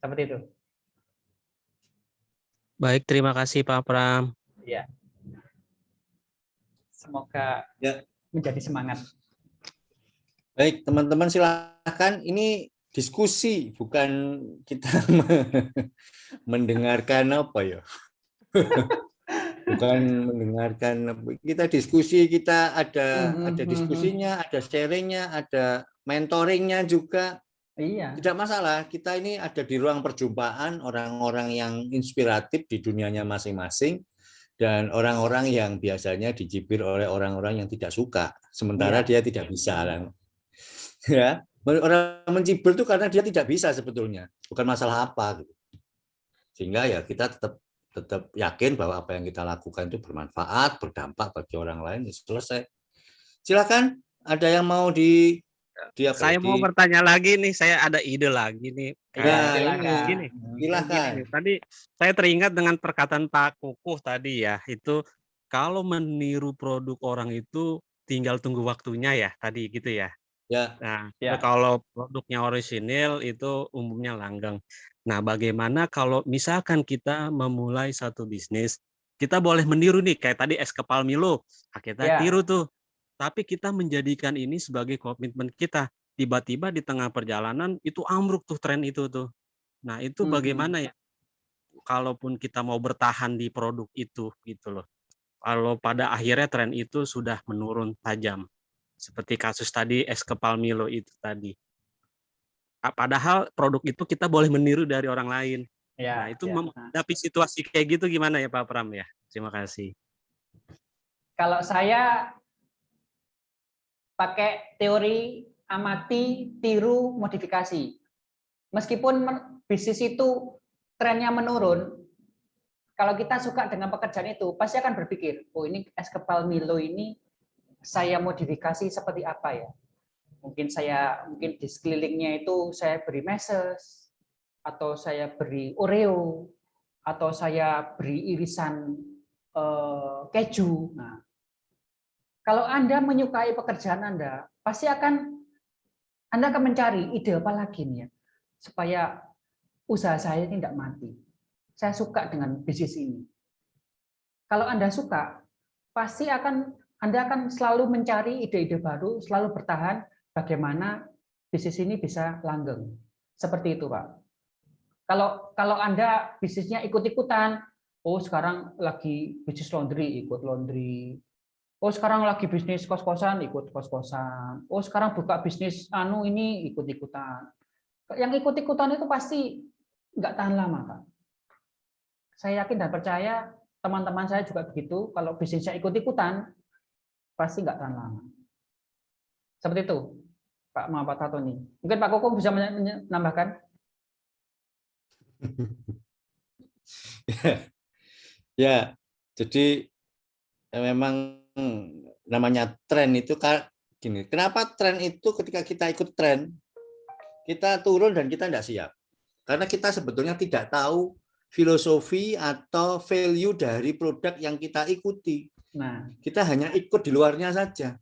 Seperti itu. Baik, terima kasih Pak Pram. Ya. Semoga menjadi semangat. Baik, teman-teman silakan. Ini diskusi, bukan kita mendengarkan apa ya. Bukan mendengarkan, kita diskusi, kita ada diskusinya, ada sharingnya, ada mentoringnya juga. Iya. Tidak masalah, kita ini ada di ruang perjumpaan orang-orang yang inspiratif di dunianya masing-masing dan orang-orang yang biasanya dicibir oleh orang-orang yang tidak suka, sementara dia tidak bisa. Ya, orang mencibir itu karena dia tidak bisa sebetulnya, bukan masalah apa gitu. Sehingga ya kita tetap yakin bahwa apa yang kita lakukan itu bermanfaat, berdampak bagi orang lain. Selesai. Silakan, ada yang mau saya mau bertanya lagi nih, saya ada ide lagi nih. Silakan. Silakan. Tadi saya teringat dengan perkataan Pak Kukuh tadi ya, itu kalau meniru produk orang itu tinggal tunggu waktunya ya, tadi gitu ya. Ya. Nah, kalau produknya orisinil itu umumnya langgeng. Nah, bagaimana kalau misalkan kita memulai satu bisnis, kita boleh meniru nih, kayak tadi es kepal Milo, kita tiru tuh. Tapi kita menjadikan ini sebagai komitmen kita. Tiba-tiba di tengah perjalanan itu ambruk tuh tren itu tuh. Nah, itu bagaimana ya? Kalaupun kita mau bertahan di produk itu gitu loh. Kalau pada akhirnya tren itu sudah menurun tajam. Seperti kasus tadi es kepal Milo itu tadi. Padahal produk itu kita boleh meniru dari orang lain. Nah, itu menghadapi situasi kayak gitu gimana ya Pak Pram ya? Terima kasih. Kalau saya pakai teori amati, tiru, modifikasi. Meskipun bisnis itu trennya menurun, kalau kita suka dengan pekerjaan itu, pasti akan berpikir, oh ini es kepal Milo ini saya modifikasi seperti apa ya? Mungkin di sekelilingnya itu saya beri meses, atau saya beri Oreo, atau saya beri irisan keju. Nah, kalau Anda menyukai pekerjaan Anda, pasti Anda akan mencari ide apa lagi nih ya, supaya usaha saya ini tidak mati. Saya suka dengan bisnis ini. Kalau Anda suka, pasti Anda akan selalu mencari ide-ide baru, selalu bertahan bagaimana bisnis ini bisa langgeng. Seperti itu, Pak. Kalau Anda bisnisnya ikut-ikutan, oh sekarang lagi bisnis laundry, ikut laundry. Oh sekarang lagi bisnis kos-kosan, ikut kos-kosan. Oh sekarang buka bisnis ini ikut-ikutan. Yang ikut-ikutan itu pasti nggak tahan lama, Pak. Saya yakin dan percaya teman-teman saya juga begitu. Kalau bisnisnya ikut-ikutan, pasti nggak tahan lama. Seperti itu, Pak Muhammad Fatoni. Mungkin Pak Koko bisa menambahkan? Ya, jadi memang namanya tren itu gini. Kenapa tren itu ketika kita ikut tren, kita turun dan kita tidak siap? Karena kita sebetulnya tidak tahu filosofi atau value dari produk yang kita ikuti. Nah, kita hanya ikut di luarnya saja.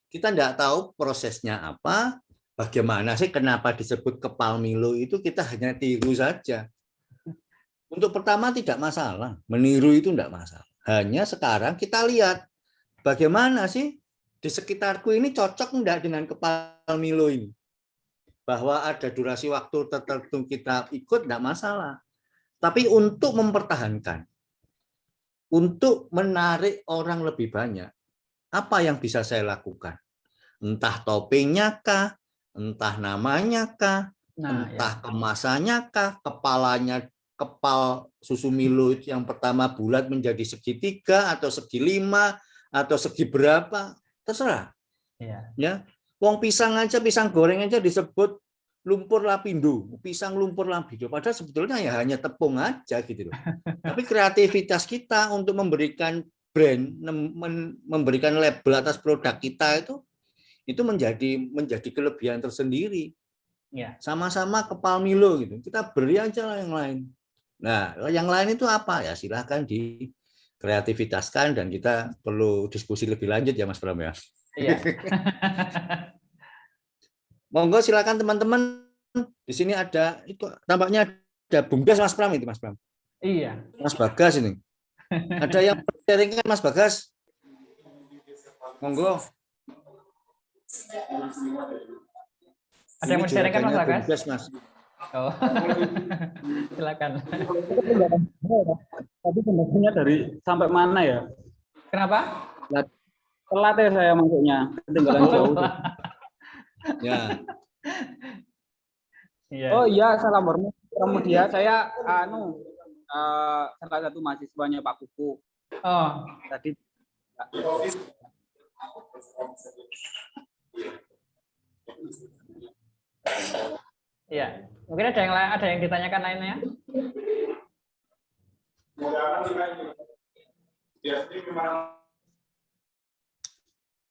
Kita tidak tahu prosesnya apa, bagaimana sih kenapa disebut kepal Milo itu, kita hanya tiru saja. Untuk pertama tidak masalah, meniru itu tidak masalah. Hanya sekarang kita lihat bagaimana sih di sekitarku ini cocok enggak dengan kepal Milo ini. Bahwa ada durasi waktu tertentu kita ikut tidak masalah. Tapi untuk mempertahankan, untuk menarik orang lebih banyak, apa yang bisa saya lakukan? Entah toppingnya kah, entah namanya kah, entah kemasannya kah, kepal susu Milo itu yang pertama bulat menjadi segitiga atau segi 5 atau segi berapa, terserah. Ya, wong pisang goreng aja disebut lumpur lapindo, pisang lumpur lapindo. Padahal sebetulnya ya hanya tepung aja gitu loh. Tapi kreativitas kita untuk memberikan brand, memberikan label atas produk kita itu menjadi kelebihan tersendiri. Sama-sama kepal Milo gitu. Kita beri aja lah yang lain. Nah, yang lain itu apa? Ya silahkan dikreativitaskan dan kita perlu diskusi lebih lanjut ya Mas Bram ya. Iya. Monggo silakan teman-teman. Di sini ada itu tampaknya ada Bungdas Mas Bram itu Mas Bram. Iya. Mas Bagas ini. Ada yang sharing kan Mas Bagas? Monggo. Ada yang mau sharing kan Mas Bagas? Bungdas, Mas. Oh. Silakan. Tapi sebenarnya dari sampai mana ya? Kenapa? Telat ya saya masuknya, ketinggalan jauh. Ya. Oh iya, salam hormat. Kemudian saya salah satu mahasiswanya Pak Kuku. Oh. Tadi Iya. Mungkin ada yang ditanyakan lainnya?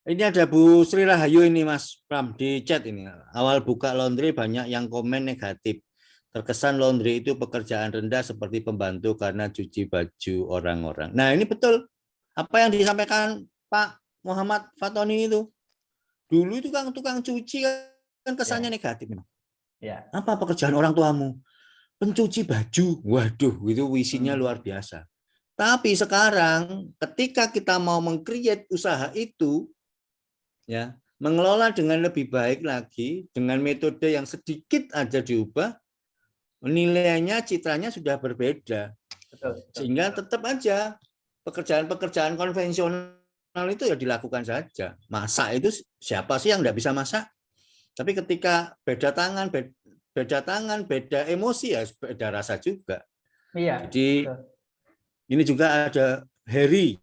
Ini ada Bu Sri Rahayu ini Mas Pram di chat ini. Awal buka laundry banyak yang komen negatif. Terkesan laundry itu pekerjaan rendah seperti pembantu karena cuci baju orang-orang. Nah ini betul apa yang disampaikan Pak Muhammad Fatoni itu. Dulu itu tukang cuci kan kesannya negatif. Ya. Apa pekerjaan orang tuamu? Pencuci baju. Waduh, itu visinya luar biasa. Tapi sekarang ketika kita mau meng-create usaha itu, ya, mengelola dengan lebih baik lagi, dengan metode yang sedikit aja diubah, nilainya, citranya sudah berbeda. Sehingga tetap aja pekerjaan-pekerjaan konvensional itu ya dilakukan saja. Masak itu siapa sih yang nggak bisa masak? Tapi ketika beda tangan, beda emosi ya beda rasa juga. Iya. Jadi ini juga ada Heri,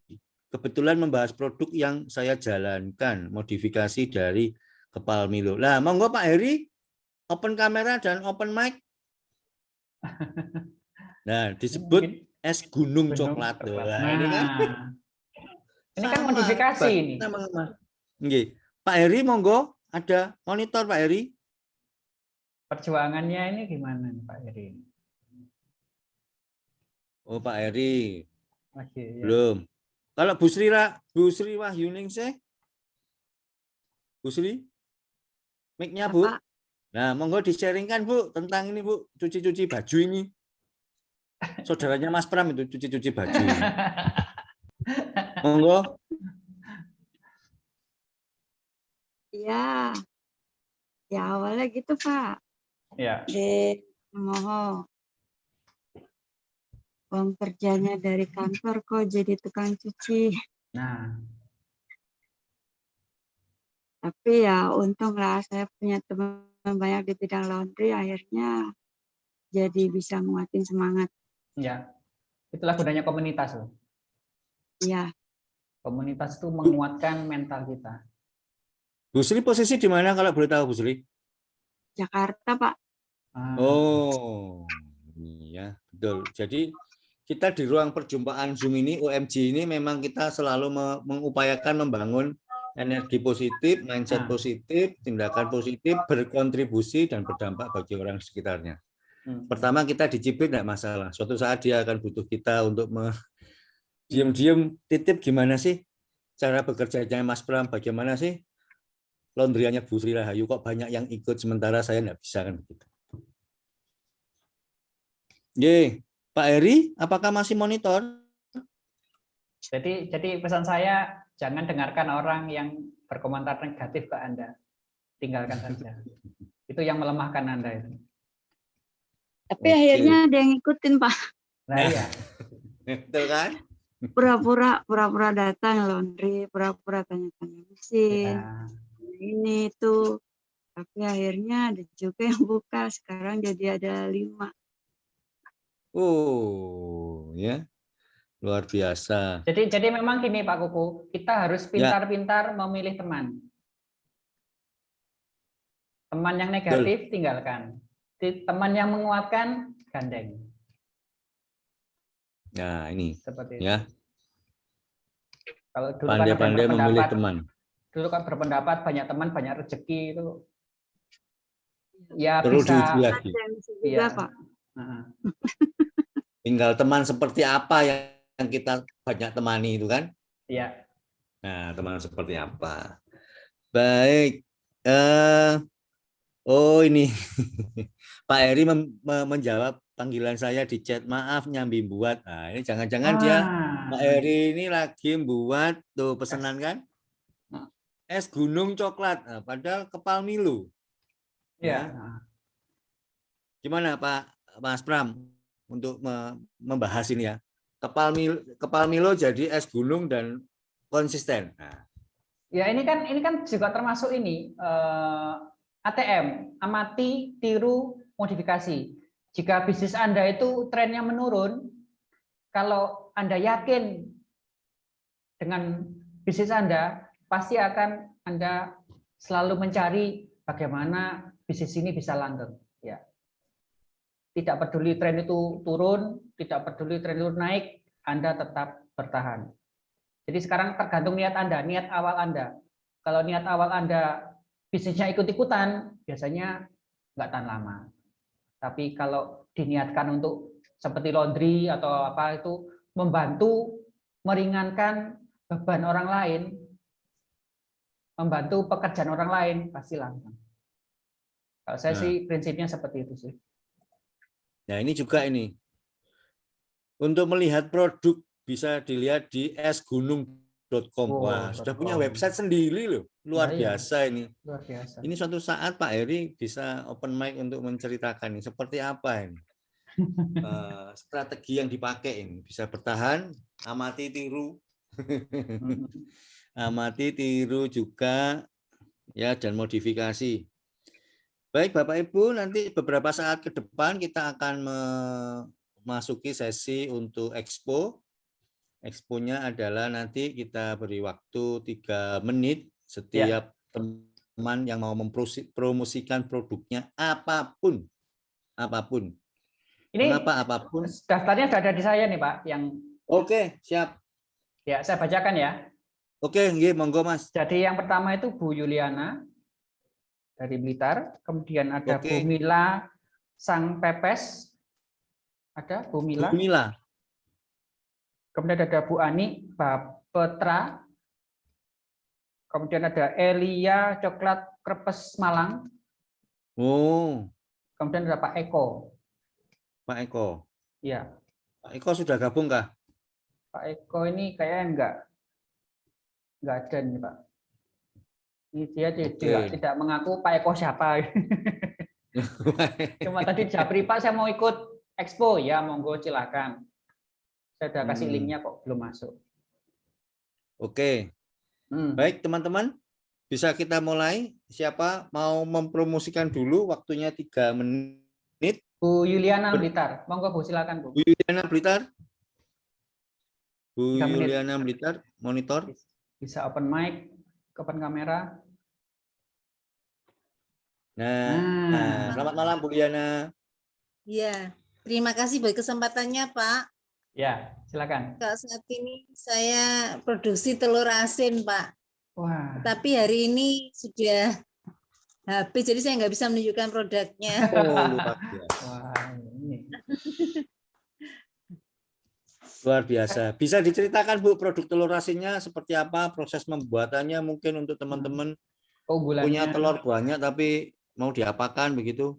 kebetulan membahas produk yang saya jalankan, modifikasi dari kepal Milo. Nah, monggo Pak Heri, open kamera dan open mic. Nah, disebut es gunung coklat. Nah, ini kan modifikasi ini. Nggih. Pak Heri monggo, ada monitor Pak Heri. Perjuangannya ini gimana Pak Heri? Oh Pak Heri. Ya. Belum. Kalau Bu Sri Wahyuningsih, Bu Sri, mic-nya Bu. Nah, monggo di-sharingkan Bu tentang ini Bu, cuci-cuci baju ini. Saudaranya Mas Pram itu cuci-cuci baju. Monggo. Iya, ya awalnya gitu Pak. Ya. Di Moho. Uang kerjanya dari kantor kok jadi tukang cuci. Nah, Tapi ya untunglah saya punya teman banyak di bidang laundry, akhirnya jadi bisa nguatin semangat. ya, itulah gunanya komunitas loh. Iya, Komunitas itu menguatkan mental kita. Bu Sri posisi di mana kalau boleh tahu Bu Sri? Jakarta Pak. Oh, iya betul. Jadi kita di ruang perjumpaan Zoom ini, OMG ini memang kita selalu mengupayakan membangun energi positif, mindset positif, tindakan positif, berkontribusi dan berdampak bagi orang sekitarnya. Pertama kita dicibir tidak masalah. Suatu saat dia akan butuh kita untuk diam-diam titip gimana sih cara bekerjanya Mas Pram, bagaimana sih laundryanya Bu Sri Rahayu kok banyak yang ikut sementara saya tidak bisa kan begitu. Ye, Pak Heri, apakah masih monitor? Jadi pesan saya jangan dengarkan orang yang berkomentar negatif ke Anda. Tinggalkan saja. Itu yang melemahkan Anda itu. Tapi akhirnya ada yang ngikutin Pak. Nah, iya. Betul kan? Pura-pura datang laundry, pura-pura tanya-tanya mesin. Ya. Ini itu. Tapi akhirnya ada juga yang buka. Sekarang jadi ada 5. Oh, ya. Luar biasa. Jadi memang gini Pak Kuku, kita harus pintar-pintar memilih teman. Teman yang negatif tinggalkan. Teman yang menguatkan gandeng. Nah, ini. Seperti ya. itu. Kalau dulu Pandai-pandai memilih teman. Dulu kan berpendapat banyak teman banyak rezeki itu. Ya perlu bisa. diuji lagi. Iya, Pak. Tinggal teman seperti apa yang kita banyak temani itu kan? Iya. Nah, teman seperti apa? Baik. Oh ini Pak Heri menjawab panggilan saya di chat, maaf nyambi buat. Nah ini jangan-jangan dia Pak Heri ini lagi buat tuh pesanan kan? Es gunung coklat, nah, padahal kepal Milo. Ya. Gimana Pak Mas Pram untuk membahas ini ya? Kepal Milo jadi es gunung dan konsisten. Nah. Ya ini kan juga termasuk ini. ATM, amati, tiru, modifikasi. Jika bisnis Anda itu trennya menurun, kalau Anda yakin dengan bisnis Anda, pasti akan Anda selalu mencari bagaimana bisnis ini bisa langgeng. Ya. Tidak peduli tren itu turun, tidak peduli tren itu naik, Anda tetap bertahan. Jadi sekarang tergantung niat Anda, niat awal Anda. Kalau niat awal Anda bisnisnya ikut-ikutan, biasanya nggak tahan lama. Tapi kalau diniatkan untuk seperti laundry atau apa itu membantu meringankan beban orang lain, membantu pekerjaan orang lain, pasti langgeng. Kalau saya sih prinsipnya seperti itu sih. Nah ini juga ini. Untuk melihat produk bisa dilihat di esgunung.com. Wah, sudah punya website sendiri loh. Luar biasa ini. Luar biasa. Ini suatu saat Pak Heri bisa open mic untuk menceritakan ini seperti apa ini. Strategi yang dipakai ini bisa bertahan, amati tiru. Amati tiru juga ya dan modifikasi. Baik Bapak Ibu, nanti beberapa saat ke depan kita akan memasuki sesi untuk expo. Exponya adalah nanti kita beri waktu 3 menit setiap teman yang mau mempromosikan produknya apapun. Apapun. Ini mengapa apapun? Daftarnya sudah ada di saya nih Pak. Yang Oke, siap. Ya, saya bacakan ya. Oke, monggo Mas. Jadi yang pertama itu Bu Yuliana dari Blitar, kemudian ada Bu Mila Sang Pepes. Ada Bu Mila. Bu Mila. Kemudian ada Bu Ani Bapetra. Kemudian ada Elia Coklat Krepes Malang. Oh. Kemudian ada Pak Eko. Pak Eko. Iya. Pak Eko sudah gabung kah? Pak Eko ini kayaknya enggak ada nih Pak. Dia tidak mengaku Pak Eko siapa. Cuma tadi japri Pak saya mau ikut expo, ya monggo silakan. Saya sudah kasih linknya kok belum masuk. Oke. Baik teman-teman, bisa kita mulai. Siapa mau mempromosikan dulu? Waktunya 3 menit. Bu Yuliana Blitar, monggo Bu silakan Bu. Bu Yuliana Blitar. Bu 3 menit. Yuliana Blitar, monitor. Bisa open mic, open kamera. Nah, selamat malam Bu Yuliana. Iya, terima kasih buat kesempatannya Pak. Ya, silakan. Kalau saat ini saya produksi telur asin Pak. Wah. Tapi hari ini sudah habis, jadi saya nggak bisa menunjukkan produknya. Oh, luar biasa. Wah, ini. Luar biasa. Bisa diceritakan Bu produk telur asinnya seperti apa, proses pembuatannya mungkin untuk teman-teman punya telur banyak tapi mau diapakan begitu?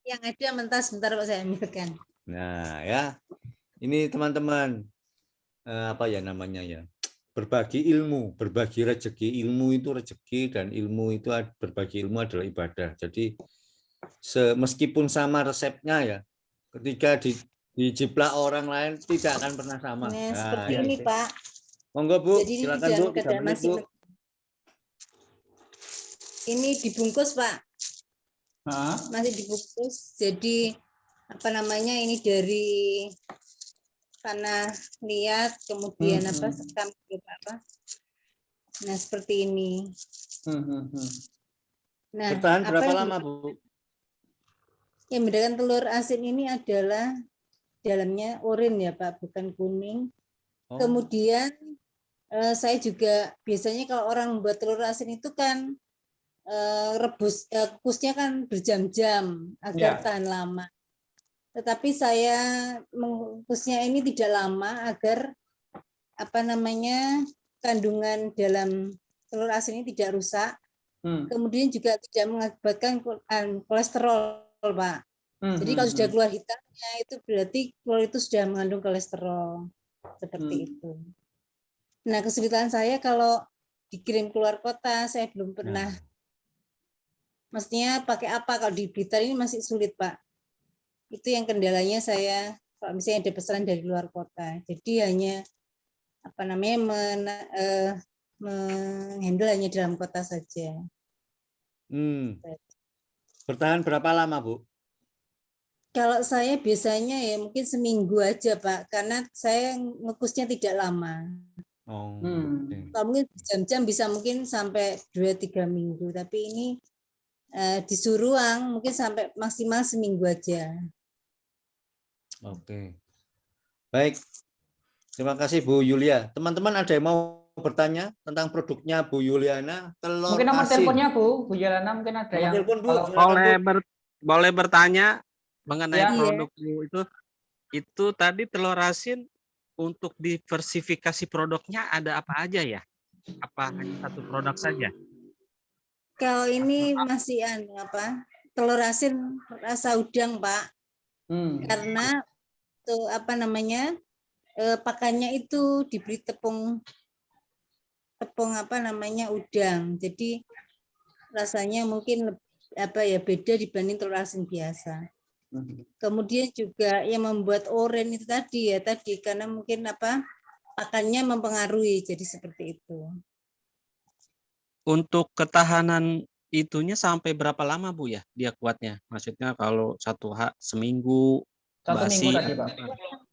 Yang ada mentah sebentar kok saya ambilkan. Nah ya, ini teman-teman apa ya namanya ya, berbagi ilmu, berbagi rezeki. Ilmu itu rezeki dan ilmu itu berbagi ilmu adalah ibadah. Jadi meskipun sama resepnya ya, ketika dijiplak orang lain tidak akan pernah sama. Nah, seperti ini Pak. Monggo Bu, jadi silakan Bu. Ini dibungkus Pak. Masih dibungkus. Jadi apa namanya, ini dari tanah liat, kemudian sekam apa. Nah seperti ini. Nah, bertahan berapa lama Bu? Yang membedakan telur asin ini adalah dalamnya oranye ya Pak, bukan kuning. Kemudian saya juga biasanya kalau orang membuat telur asin itu kan kukusnya kan berjam-jam agar tahan lama. Tetapi saya mengukusnya ini tidak lama agar apa namanya, kandungan dalam telur asin ini tidak rusak. Kemudian juga tidak mengakibatkan kolesterol Pak. Jadi kalau sudah keluar hitamnya itu berarti telur itu sudah mengandung kolesterol. Seperti itu. Nah, kesulitan saya kalau dikirim keluar kota, saya belum pernah. Maksudnya pakai apa, kalau di Blitar ini masih sulit Pak. Itu yang kendalanya saya kalau misalnya ada pesanan dari luar kota. Jadi hanya apa namanya menghandle hanya dalam kota saja. Bertahan berapa lama Bu? Kalau saya biasanya ya mungkin seminggu aja Pak, karena saya ngukusnya tidak lama. Kalau mungkin jam-jam bisa mungkin sampai 2-3 minggu, tapi ini di ruang mungkin sampai maksimal seminggu aja. Oke. Baik. Terima kasih Bu Yulia. Teman-teman ada yang mau bertanya tentang produknya Bu Yuliana? Telur mungkin nomor asin. teleponnya Bu Yuliana mungkin ada yang telepon, Bu. boleh bertanya mengenai Ya. produk itu tadi telur asin untuk diversifikasi produknya ada apa aja ya? Apa hanya satu produk saja? Kalau ini masih telur asin rasa udang Pak, karena tuh apa namanya pakannya itu diberi tepung apa namanya udang, jadi rasanya mungkin beda dibanding telur asin biasa. Kemudian juga yang membuat oren itu tadi karena mungkin pakannya mempengaruhi, jadi seperti itu. Untuk ketahanan itunya sampai berapa lama Bu ya dia kuatnya? Maksudnya kalau seminggu, basi. Tadi Pak.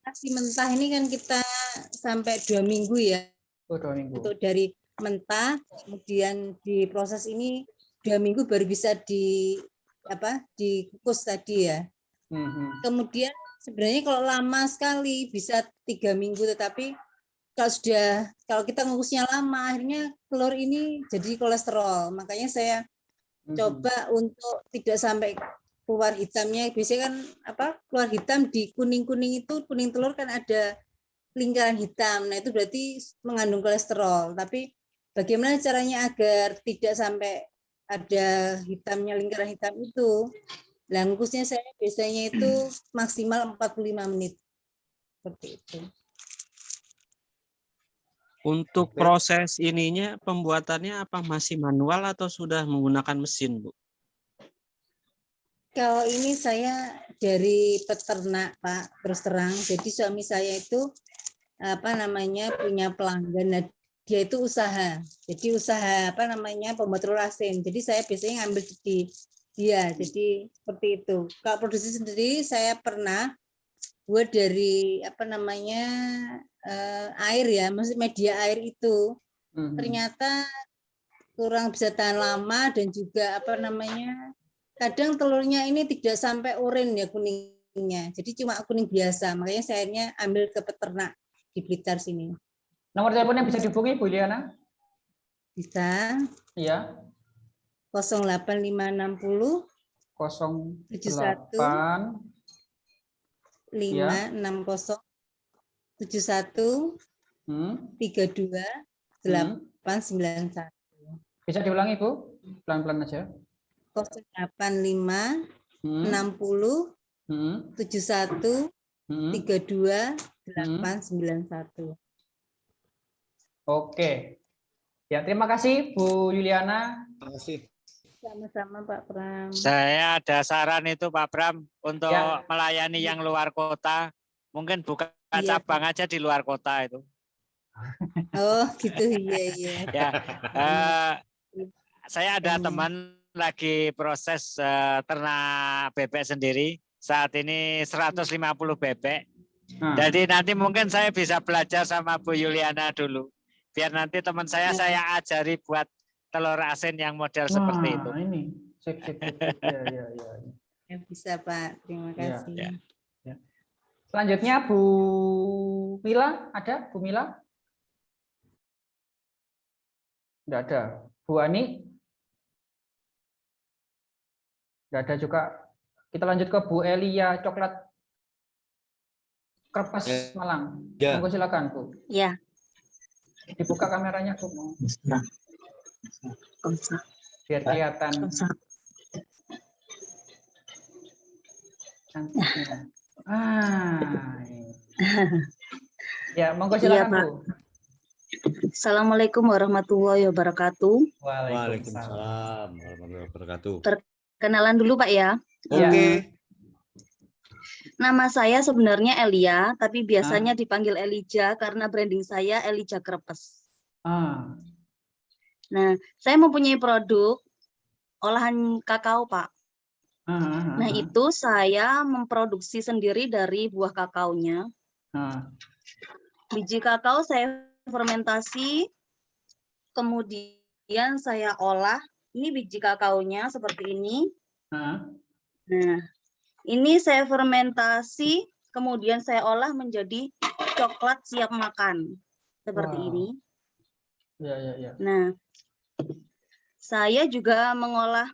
Nasi mentah ini kan kita sampai 2 minggu ya. 2 minggu. Untuk dari mentah, kemudian diproses ini 2 minggu baru bisa dikukus tadi ya. Kemudian sebenarnya kalau lama sekali bisa 3 minggu, tetapi kalau kita ngukusnya lama akhirnya telur ini jadi kolesterol. Makanya saya coba untuk tidak sampai keluar hitamnya. Biasanya kan keluar hitam di kuning-kuning itu, kuning telur kan ada lingkaran hitam. Nah, itu berarti mengandung kolesterol. Tapi bagaimana caranya agar tidak sampai ada hitamnya, lingkaran hitam itu? Nah, ngukusnya saya biasanya itu maksimal 45 menit. Seperti itu. Untuk proses ininya, pembuatannya apa masih manual atau sudah menggunakan mesin, Bu? Kalau ini saya dari peternak, Pak, terus terang. Jadi suami saya itu punya pelanggan. Nah, dia itu usaha. Jadi usaha pembuat telur asin. Jadi saya biasanya ngambil di dia. Jadi seperti itu. Kalau produksi sendiri saya pernah buat dari air ya, maksud media air itu. Ternyata kurang bisa tahan lama dan juga kadang telurnya ini tidak sampai oranye ya kuningnya. Jadi cuma kuning biasa. Makanya saya ambil ke peternak di Blitar sini. Nomor teleponnya bisa dihubungi Bu Yuliana? Bisa. Iya. 08560 08 560 71 32 891. Bisa diulangi, Bu? Pelan-pelan aja. 085 60 71 32 891. Oke. Ya, terima kasih Bu Yuliana. Terima kasih. Sama-sama Pak Pram. Saya ada saran itu Pak Pram untuk melayani yang luar kota. Mungkin buka cabang aja di luar kota itu. Oh gitu, iya. Ya, saya ada teman lagi proses ternak bebek sendiri. Saat ini 150 bebek. Jadi nanti mungkin saya bisa belajar sama Bu Yuliana dulu. Biar nanti teman saya ajari buat telur asin yang model seperti itu. Ini. Sip. Ya, bisa Pak, terima kasih. Ya. Selanjutnya Bu Mila, ada Bu Mila? Tidak ada. Bu Ani? Tidak ada juga. Kita lanjut ke Bu Elia Coklat Kerpes Malang. Monggo silakan Bu. Ya. Dibuka kameranya Bu. Biar kelihatan. Cantiknya. Ya, monggo silakan Bu. Assalamualaikum warahmatullahi wabarakatuh. Waalaikumsalam warahmatullahi wabarakatuh. Perkenalan dulu Pak ya. Oke. Nama saya sebenarnya Elia, tapi biasanya dipanggil Elija karena branding saya Elija Krepes. Nah, saya mempunyai produk olahan kakao, Pak. Nah, itu saya memproduksi sendiri dari buah kakaonya. Biji kakao saya fermentasi, kemudian saya olah. Ini biji kakaonya seperti ini. Nah, ini saya fermentasi, kemudian saya olah menjadi coklat siap makan. Seperti ini. Nah, saya juga mengolah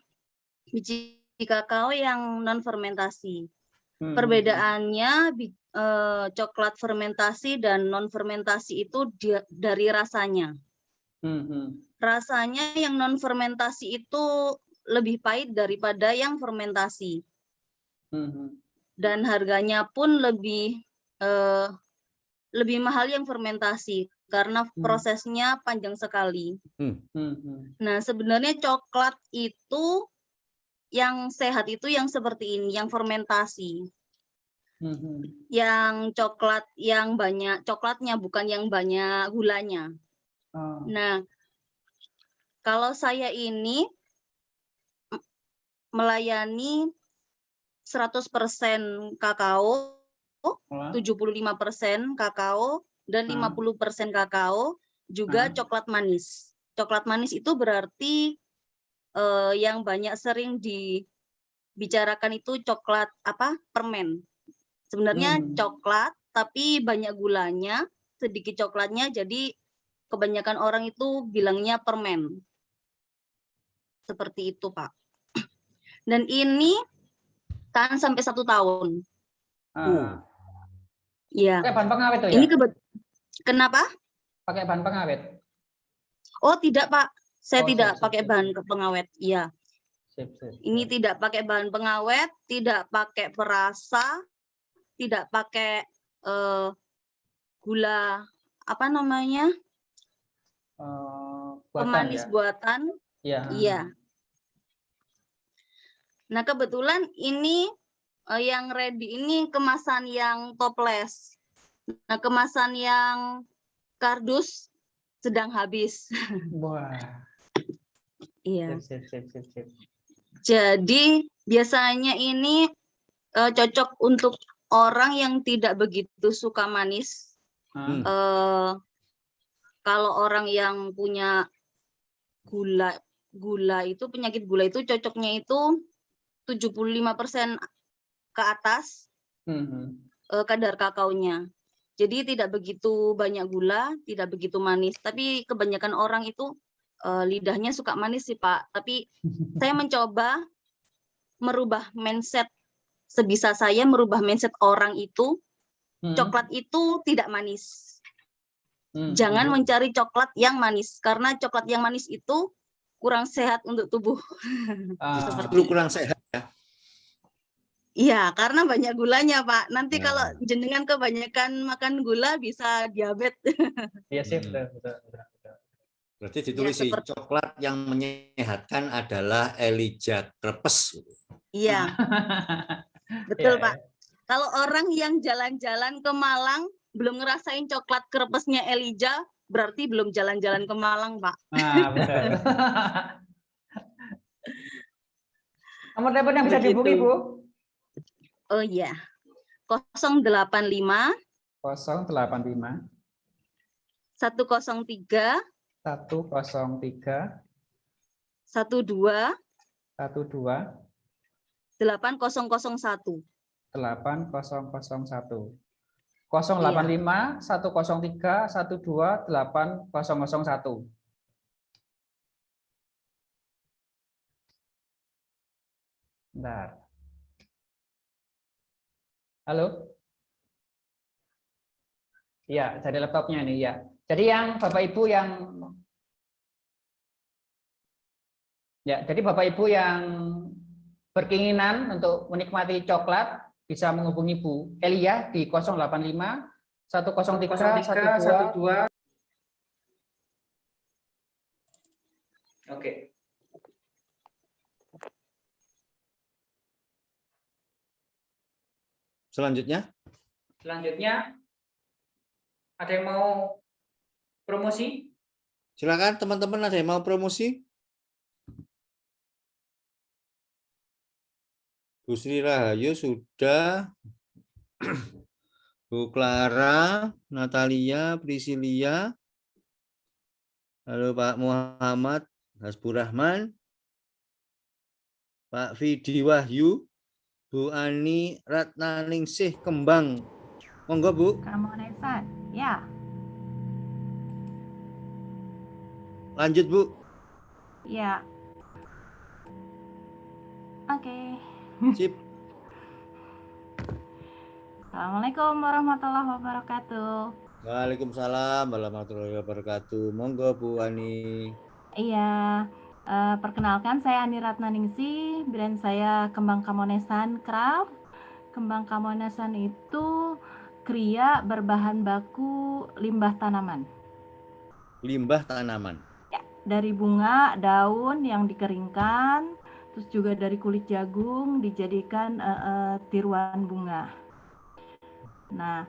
biji kakao yang non fermentasi. Perbedaannya coklat fermentasi dan non fermentasi itu dari rasanya. Rasanya yang non fermentasi itu lebih pahit daripada yang fermentasi. Dan harganya pun lebih mahal yang fermentasi karena prosesnya panjang sekali. Nah, sebenarnya coklat itu yang sehat itu yang seperti ini, yang fermentasi. Yang coklat yang banyak coklatnya, bukan yang banyak gulanya. Nah, kalau saya ini melayani 100% kakao, 75% kakao, dan 50% kakao, juga coklat manis. Coklat manis itu berarti yang banyak sering dibicarakan itu coklat permen. Sebenarnya coklat, tapi banyak gulanya, sedikit coklatnya, jadi kebanyakan orang itu bilangnya permen. Seperti itu, Pak. Dan ini tahan sampai 1 tahun. Iya. Pakai bahan pengawet tuh ya? Ini kenapa? Pakai bahan pengawet? Oh tidak Pak, saya tidak pakai bahan pengawet. Iya. Ini tidak pakai bahan pengawet, tidak pakai perasa, tidak pakai gula pemanis ya? buatan. Iya. Iya. Nah, kebetulan ini yang ready ini kemasan yang toples. Nah, kemasan yang kardus sedang habis. Wah. Iya. Sip. Jadi biasanya ini cocok untuk orang yang tidak begitu suka manis. Kalau orang yang punya gula itu, penyakit gula itu cocoknya itu 75% ke atas kadar kakaonya. Jadi tidak begitu banyak gula, tidak begitu manis. Tapi kebanyakan orang itu lidahnya suka manis sih Pak. Tapi saya mencoba merubah mindset, sebisa saya merubah mindset orang itu, coklat itu tidak manis. Jangan mencari coklat yang manis, karena coklat yang manis itu kurang sehat untuk tubuh. Justru kurang sehat ya. Iya, karena banyak gulanya, Pak. Nanti kalau jenengan kebanyakan makan gula bisa diabetes. Iya sih, betul. Berarti ditulis sih, coklat yang menyehatkan adalah Elijah Krepes. Iya, betul Pak. Kalau orang yang jalan-jalan ke Malang belum ngerasain coklat krepesnya Elijah, berarti belum jalan-jalan ke Malang, Pak. Betul. Nomor telepon yang bisa dihubungi, Bu? Oh iya, 085 103 103 103 12 12 8001. 8001 085 103 12 8001. Bentar. Halo? Iya, dari laptopnya nih ya. Jadi yang Bapak Ibu yang berkeinginan untuk menikmati coklat bisa menghubungi Bu Elia di 085 103 12. Oke. Selanjutnya Ada yang mau promosi? silakan teman-teman, ada yang mau promosi? Bu Sri Rahayu sudah, Bu Clara, Natalia, Priscilia, halo Pak Muhammad Hasbur Rahman, Pak Vidi Wahyu, Bu Ani Ratnaningsih Kembang. Monggo Bu. Kamonesan, ya. Lanjut Bu. Ya. Oke. Sip. Assalamualaikum warahmatullahi wabarakatuh. Waalaikumsalam warahmatullahi wabarakatuh. Monggo Bu Ani. Iya. Perkenalkan saya Ani Ratnaningsih, brand saya Kembang Kamonesan Craft. Kembang Kamonesan itu kria berbahan baku limbah tanaman. Limbah tanaman. Ya, dari bunga, daun yang dikeringkan, terus juga dari kulit jagung dijadikan tiruan bunga. Nah,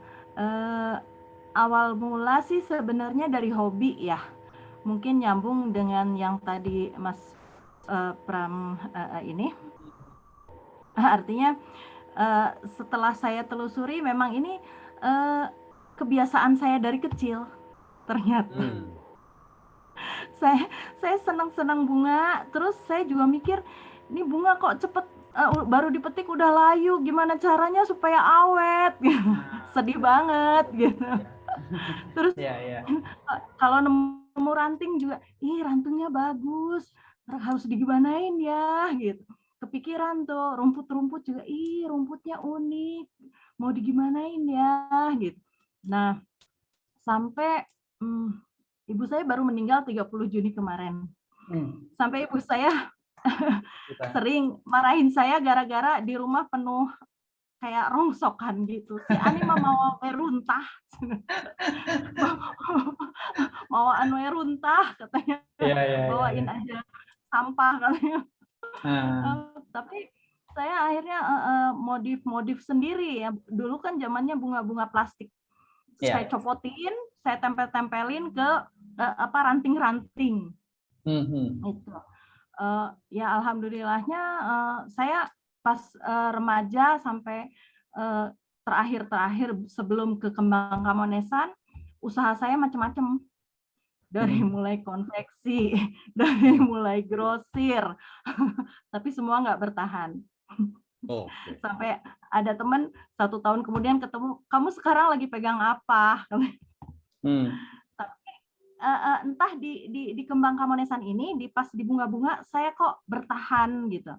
awal mula sih sebenarnya dari hobi ya. Mungkin nyambung dengan yang tadi Mas Pram ini. Artinya setelah saya telusuri memang ini kebiasaan saya dari kecil ternyata. Saya senang bunga, terus saya juga mikir ini bunga kok cepet baru dipetik udah layu, gimana caranya supaya awet? Sedih banget gitu. Terus kalau nemu ranting juga, rantungnya bagus, harus digimanain ya gitu. Kepikiran tuh rumput-rumput juga, rumputnya unik, mau digimanain ya gitu. Nah, sampai ibu saya baru meninggal 30 Juni kemarin. Sampai ibu saya sering marahin saya gara-gara di rumah penuh kayak rongsokan gitu. Si Ani mah mau runtah. Mau anu runtah katanya. Bawain aja sampah katanya. Tapi saya akhirnya modif sendiri ya. Dulu kan zamannya bunga-bunga plastik. Saya copotin, saya tempelin ke ranting-ranting. Itu. Ya alhamdulillahnya saya pas remaja sampai terakhir sebelum ke Kembang Kamonesan, usaha saya macam-macam. Dari mulai konveksi, dari mulai grosir, tapi semua nggak bertahan. Sampai ada teman 1 tahun kemudian ketemu, kamu sekarang lagi pegang apa? Tapi entah di Kembang Kamonesan ini, pas di bunga-bunga, saya kok bertahan gitu.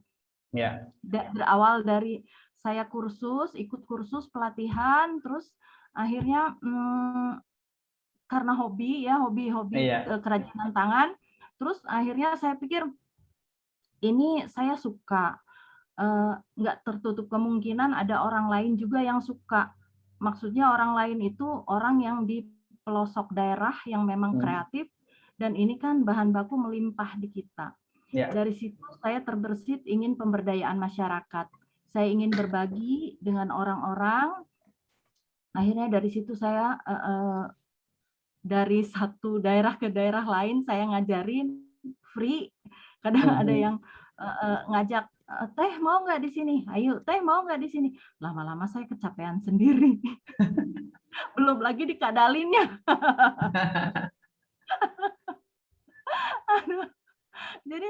Berawal dari saya ikut kursus pelatihan, terus akhirnya karena hobi kerajinan tangan, terus akhirnya saya pikir ini saya suka, nggak tertutup kemungkinan ada orang lain juga yang suka. Maksudnya orang lain itu orang yang di pelosok daerah yang memang kreatif, dan ini kan bahan baku melimpah di kita. Dari situ saya terbersit ingin pemberdayaan masyarakat. Saya ingin berbagi dengan orang-orang. Akhirnya dari situ saya dari satu daerah ke daerah lain saya ngajarin free. Kadang ada yang ngajak, teh mau nggak di sini? Ayo, teh mau nggak di sini? Lama-lama saya kecapean sendiri. Belum lagi dikadalinnya. Aduh. Jadi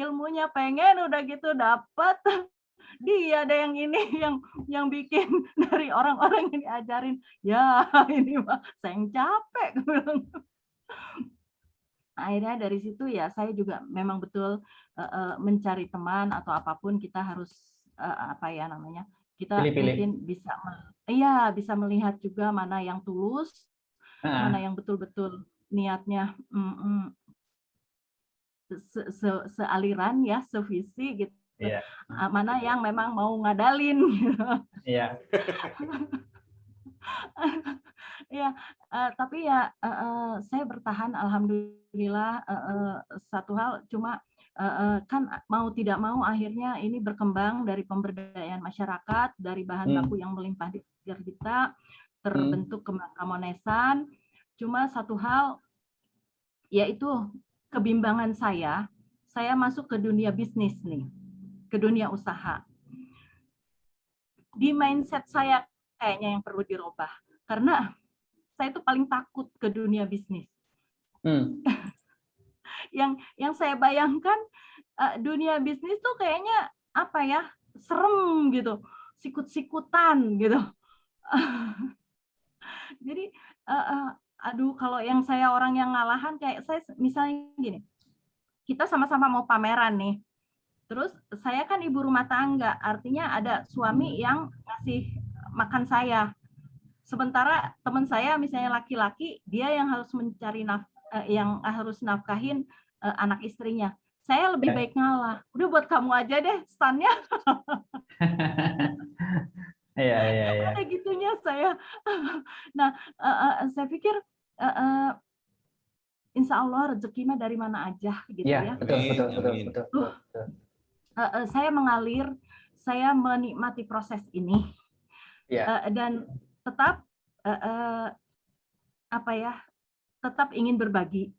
ilmunya pengen, udah gitu dapat. Dia ada yang ini yang bikin dari orang-orang yang diajarin. Ya ini mah saya yang capek. Akhirnya dari situ ya saya juga memang betul mencari teman atau apapun, kita harus kita mungkin bisa melihat juga mana yang tulus, mana yang betul-betul niatnya sealiran ya, sevisi gitu. Mana yang memang mau ngadalin gitu. Tapi ya saya bertahan alhamdulillah. Satu hal cuma kan mau tidak mau akhirnya ini berkembang dari pemberdayaan masyarakat, dari bahan baku yang melimpah di sekitar kita, terbentuk Kembang Kamonesan. Cuma satu hal yaitu kebimbangan saya masuk ke dunia bisnis nih, ke dunia usaha. Di mindset saya kayaknya yang perlu dirubah, karena saya itu paling takut ke dunia bisnis. Yang saya bayangkan dunia bisnis tuh kayaknya serem gitu, sikut-sikutan gitu. Jadi kalau yang saya orang yang ngalahan, kayak saya misalnya gini, kita sama-sama mau pameran nih. Terus saya kan ibu rumah tangga, artinya ada suami yang ngasih makan saya. Sementara teman saya misalnya laki-laki, dia yang harus yang harus nafkahin anak istrinya. Saya lebih baik ngalah. Udah buat kamu aja deh stand-nya. Kayak gitunya saya. Nah, saya pikir insya Allah rezeki mah dari mana aja gitu ya. Betul. Saya mengalir, saya menikmati proses ini, dan tetap tetap ingin berbagi.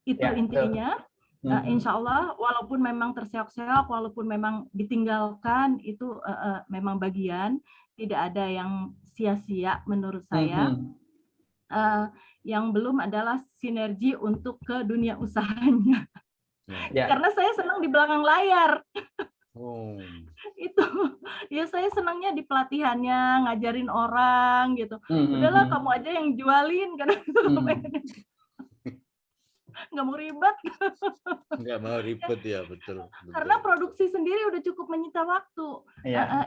Itu intinya. Insya Allah, walaupun memang terseok-seok, walaupun memang ditinggalkan, itu memang bagian. Tidak ada yang sia-sia menurut saya. Yang belum adalah sinergi untuk ke dunia usahanya. Karena saya senang di belakang layar. Itu ya, saya senangnya di pelatihannya, ngajarin orang gitu. Udahlah kamu aja yang jualin, karena nggak mau ribet. Nggak mau ribet ya, betul. Karena produksi sendiri udah cukup menyita waktu.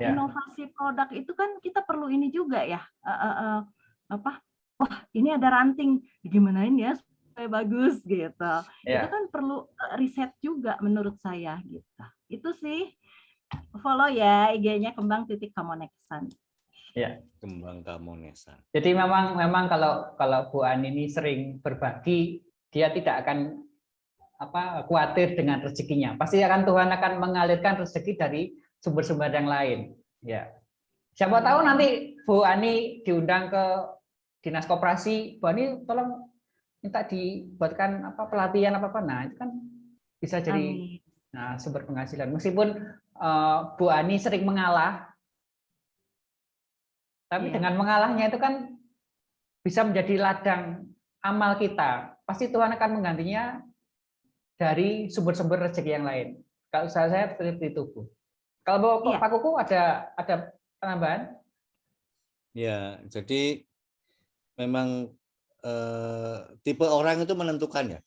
Inovasi produk itu kan kita perlu ini juga ya. Wah ini ada ranting, gimanain ya supaya bagus gitu. Itu kan perlu riset juga menurut saya gitu. Itu sih follow ya IG-nya Kembang.Kamonesan. Ya. Kembang Kamonesan. Jadi memang kalau Bu Ani ini sering berbagi, dia tidak akan khawatir dengan rezekinya. Pasti Tuhan akan mengalirkan rezeki dari sumber-sumber yang lain. Ya. Siapa tahu nanti Bu Ani diundang ke Dinas Koperasi, Bu Ani tolong minta dibuatkan pelatihan apa. Nah, itu kan bisa jadi sumber penghasilan. Meskipun Bu Ani sering mengalah, tapi dengan mengalahnya itu kan bisa menjadi ladang amal kita. Pasti Tuhan akan menggantinya dari sumber-sumber rezeki yang lain. Kalau saya seperti itu, Bu. Kalau Pak Kuku ada penambahan? Ya, jadi memang tipe orang itu menentukan ya.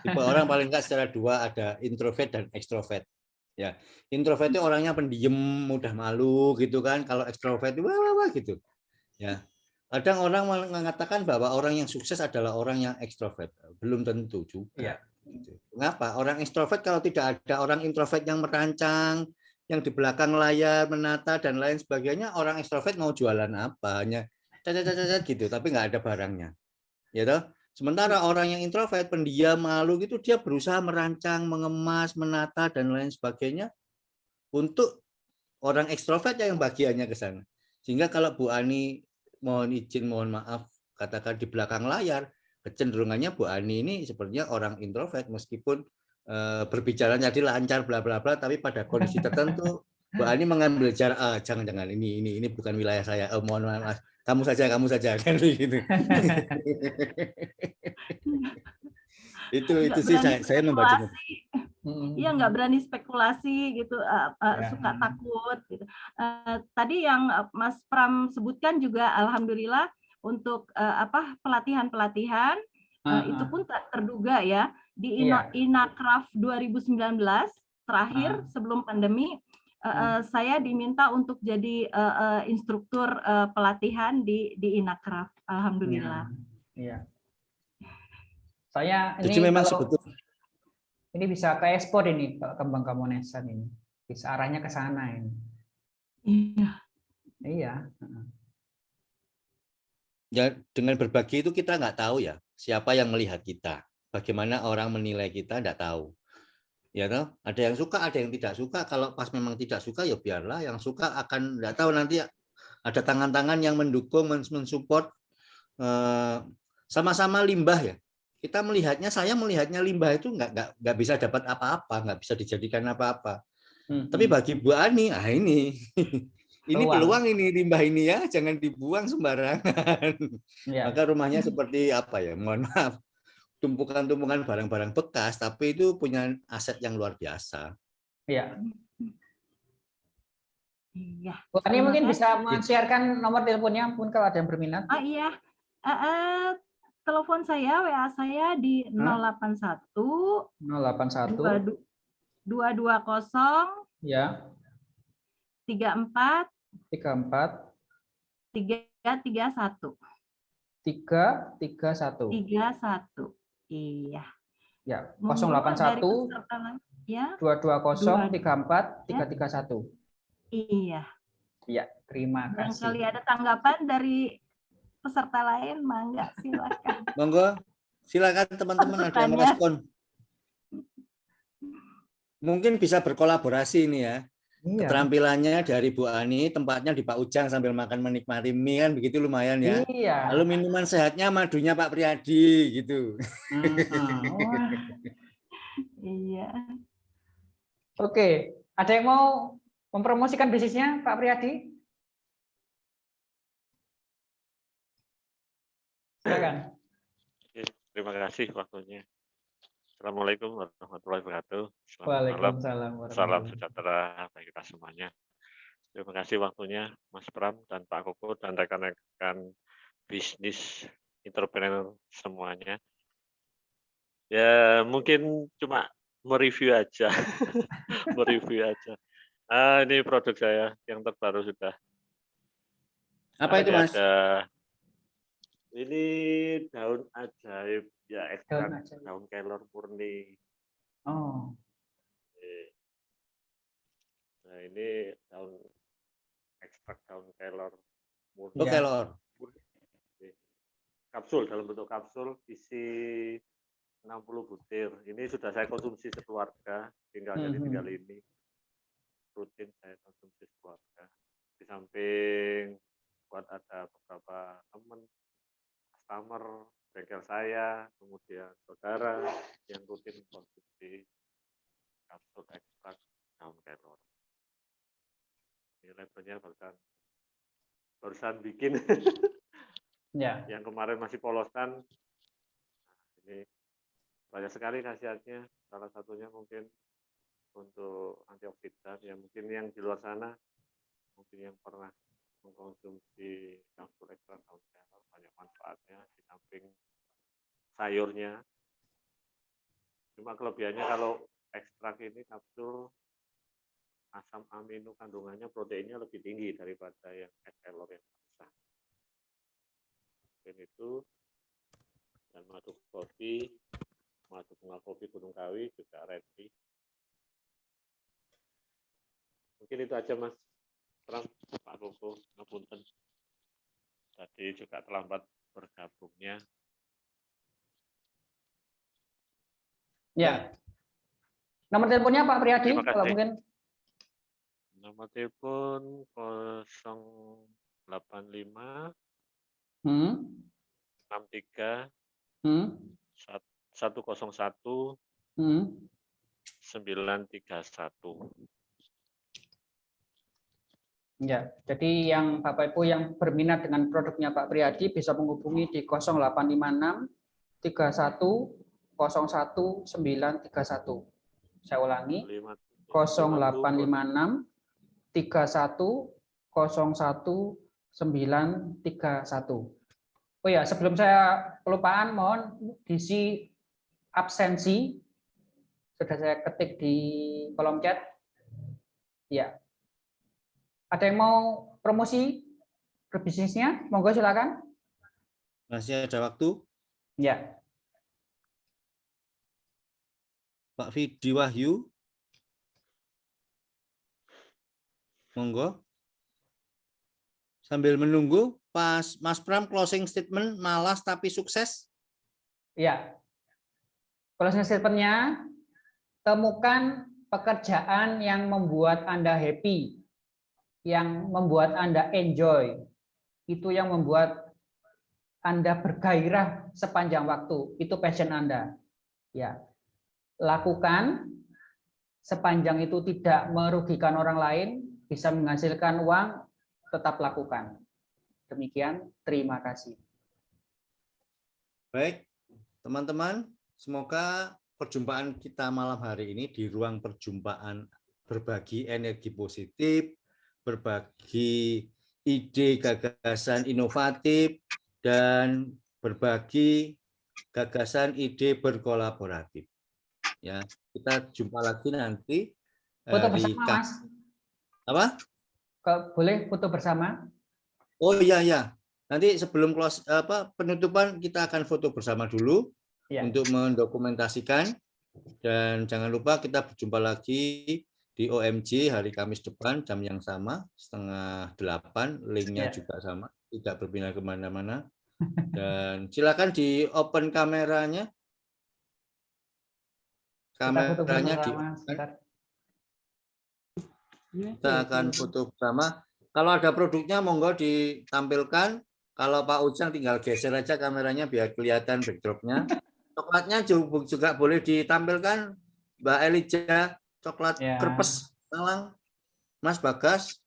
Tipe orang paling enggak secara dua ada introvert dan ekstrovert. Ya, introvert itu orangnya pendiam, mudah malu gitu kan. Kalau ekstrovert itu wah gitu. Ya. Kadang orang mengatakan bahwa orang yang sukses adalah orang yang ekstrovert. Belum tentu juga. Gitu. Mengapa? Orang ekstrovert kalau tidak ada orang introvert yang merancang, yang di belakang layar menata dan lain sebagainya, orang ekstrovert mau jualan apa? Hanya cacat gitu, tapi nggak ada barangnya. Ya toh? Sementara orang yang introvert, pendiam, malu gitu, dia berusaha merancang, mengemas, menata dan lain sebagainya untuk orang ekstrovert yang bagiannya ke sana. Sehingga kalau Bu Ani mohon izin, mohon maaf, katakan di belakang layar, kecenderungannya Bu Ani ini sepertinya orang introvert meskipun berbicaranya tadi lancar bla bla bla, tapi pada kondisi tertentu Bu Ani mengambil jarak, jangan ini bukan wilayah saya, mohon maaf, kamu saja kan gitu. itu sih saya membaca. Iya, nggak berani spekulasi gitu, suka takut gitu. Tadi yang Mas Pram sebutkan juga alhamdulillah untuk pelatihan-pelatihan itu pun tak terduga ya di Inakraf 2019 terakhir sebelum pandemi. Saya diminta untuk jadi instruktur pelatihan di Inakraf, alhamdulillah. Iya. Saya Jadi ini memang kalau sebetulnya ini bisa ke ekspor ini Kembang Kamonesan ini, bisa arahnya ke sana ini. Iya. Ya, dengan berbagi itu kita nggak tahu ya siapa yang melihat kita, bagaimana orang menilai kita nggak tahu. Ya toh, ada yang suka, ada yang tidak suka. Kalau pas memang tidak suka ya biarlah, yang suka akan nggak tahu nanti ada tangan-tangan yang mendukung, mensupport, sama-sama limbah ya. Kita melihatnya, saya melihatnya limbah itu nggak bisa dapat apa-apa, nggak bisa dijadikan apa-apa. Tapi bagi Bu Ani, ini ini peluang ini limbah ini ya, jangan dibuang sembarangan. Maka rumahnya seperti apa ya? Mohon maaf. Tumpukan-tumpukan barang-barang bekas, tapi itu punya aset yang luar biasa. Iya. Iya. Bu Ani mungkin bisa men-sharekan nomor teleponnya pun kalau ada yang berminat. Iya. Telepon saya, WA saya di 081 220 ya 34 331. Iya. Ya, 081 ya 220 34 331. Iya. Iya, terima kasih. Barangkali ada tanggapan dari peserta lain, mangga silakan. Monggo, silakan teman-teman ada yang merespon. Mungkin bisa berkolaborasi ini ya. Iya. Keterampilannya dari Bu Ani, tempatnya di Pak Ujang sambil makan menikmati mie kan begitu lumayan ya. Iya. Lalu minuman sehatnya madunya Pak Priyadi gitu. Iya. Oke, ada yang mau mempromosikan bisnisnya Pak Priyadi? Silakan. Terima kasih waktunya. Assalamualaikum warahmatullahi wabarakatuh. Waalaikumsalam. Salam sejahtera bagi kita semuanya. Terima kasih waktunya Mas Pram dan Pak Koko dan rekan-rekan bisnis entrepreneur semuanya. Ya mungkin cuma mereview aja, Ini produk saya yang terbaru sudah. Apa itu Mas? Ini daun ajaib ya, ekstrak daun kelor murni. Oh. Nah, ini ekstrak daun kelor murni. Oh, kelor. Kapsul, dalam bentuk kapsul, isi 60 butir. Ini sudah saya konsumsi sekeluarga, tinggal tinggal ini. Rutin saya konsumsi sekeluarga. Di samping buat ada beberapa teman, customer, bengkel saya, kemudian saudara yang rutin konsumsi kapsul ekstrak daun kelor. Ini labelnya barusan bikin. Ya. Yang kemarin masih polosan. Nah, ini banyak sekali khasiatnya. Salah satunya mungkin untuk antioksidan. Ya mungkin yang di luar sana, mungkin yang pernah mengkonsumsi kapsul ekstrak daun kelor banyak manfaatnya di samping sayurnya. Cuma kelebihannya kalau ekstrak ini kapsul asam amino kandungannya proteinnya lebih tinggi daripada yang kelor yang biasa. Itu dan madu kopi, madu bunga kopi Gunung Kawi juga ready. Mungkin itu aja Mas Pram, Pak Koko, ngapunten. Tadi juga terlambat bergabungnya. Ya. Nomor teleponnya Pak Priadi kalau mungkin. Nomor telepon 085 63 101 931. Ya, jadi yang Bapak Ibu yang berminat dengan produknya Pak Priadi bisa menghubungi di 0856 31 01 931. Saya ulangi, 0856 31 01 931. Oh ya, sebelum saya kelupaan, mohon diisi absensi. Sudah saya ketik di kolom chat. Ya. Ada yang mau promosi berbisnisnya? Monggo silakan. Masih ada waktu? Ya. Pak Vidi Wahyu. Monggo. Sambil menunggu, Mas Pram closing statement malas tapi sukses. Ya. Closing statement-nya, temukan pekerjaan yang membuat Anda happy, yang membuat Anda enjoy. Itu yang membuat Anda bergairah sepanjang waktu. Itu passion Anda. Ya. Lakukan sepanjang itu tidak merugikan orang lain, bisa menghasilkan uang, tetap lakukan. Demikian, terima kasih. Baik, teman-teman, semoga perjumpaan kita malam hari ini di ruang perjumpaan berbagi energi positif, berbagi ide gagasan inovatif, dan berbagi gagasan ide berkolaboratif. Ya, kita jumpa lagi nanti. Foto bersama, Mas. Apa? Boleh foto bersama? Oh iya ya. Nanti sebelum close penutupan kita akan foto bersama dulu ya, untuk mendokumentasikan, dan jangan lupa kita berjumpa lagi di OMJ hari Kamis depan jam yang sama 7:30, linknya juga sama, tidak berpindah kemana-mana. Dan silakan di open kameranya. Kameranya di kita akan foto bersama. Kalau ada produknya monggo ditampilkan. Kalau Pak Ujang tinggal geser aja kameranya biar kelihatan backdropnya. Coklatnya juga boleh ditampilkan, Mbak Elija, coklat kerpes Malang. Mas Bagas,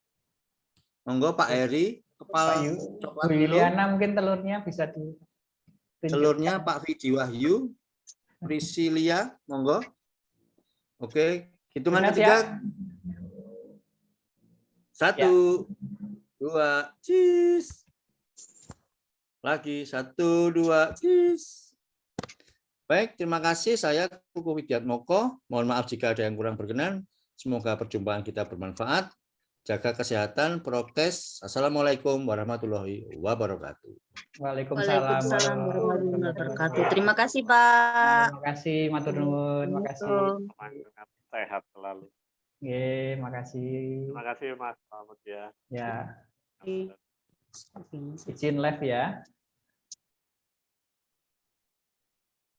monggo Pak Heri, kepala coklat Liliana mungkin telurnya bisa di. Telurnya Pak Vidi Wahyu, Priscilia, monggo. Oke, hitungan ketiga. 1, 2, cheese. Lagi 1, 2, cheese. Baik, terima kasih. Saya Kuku Widiatmoko. Mohon maaf jika ada yang kurang berkenan. Semoga perjumpaan kita bermanfaat. Jaga kesehatan, prokes. Assalamualaikum warahmatullahi wabarakatuh. Waalaikumsalam warahmatullahi wabarakatuh. Terima kasih, Pak. Terima kasih, matur nuwun. Terima kasih. Sehat selalu. Oke, makasih. Terima kasih Mas Selamat ya. Ya. Izin live ya.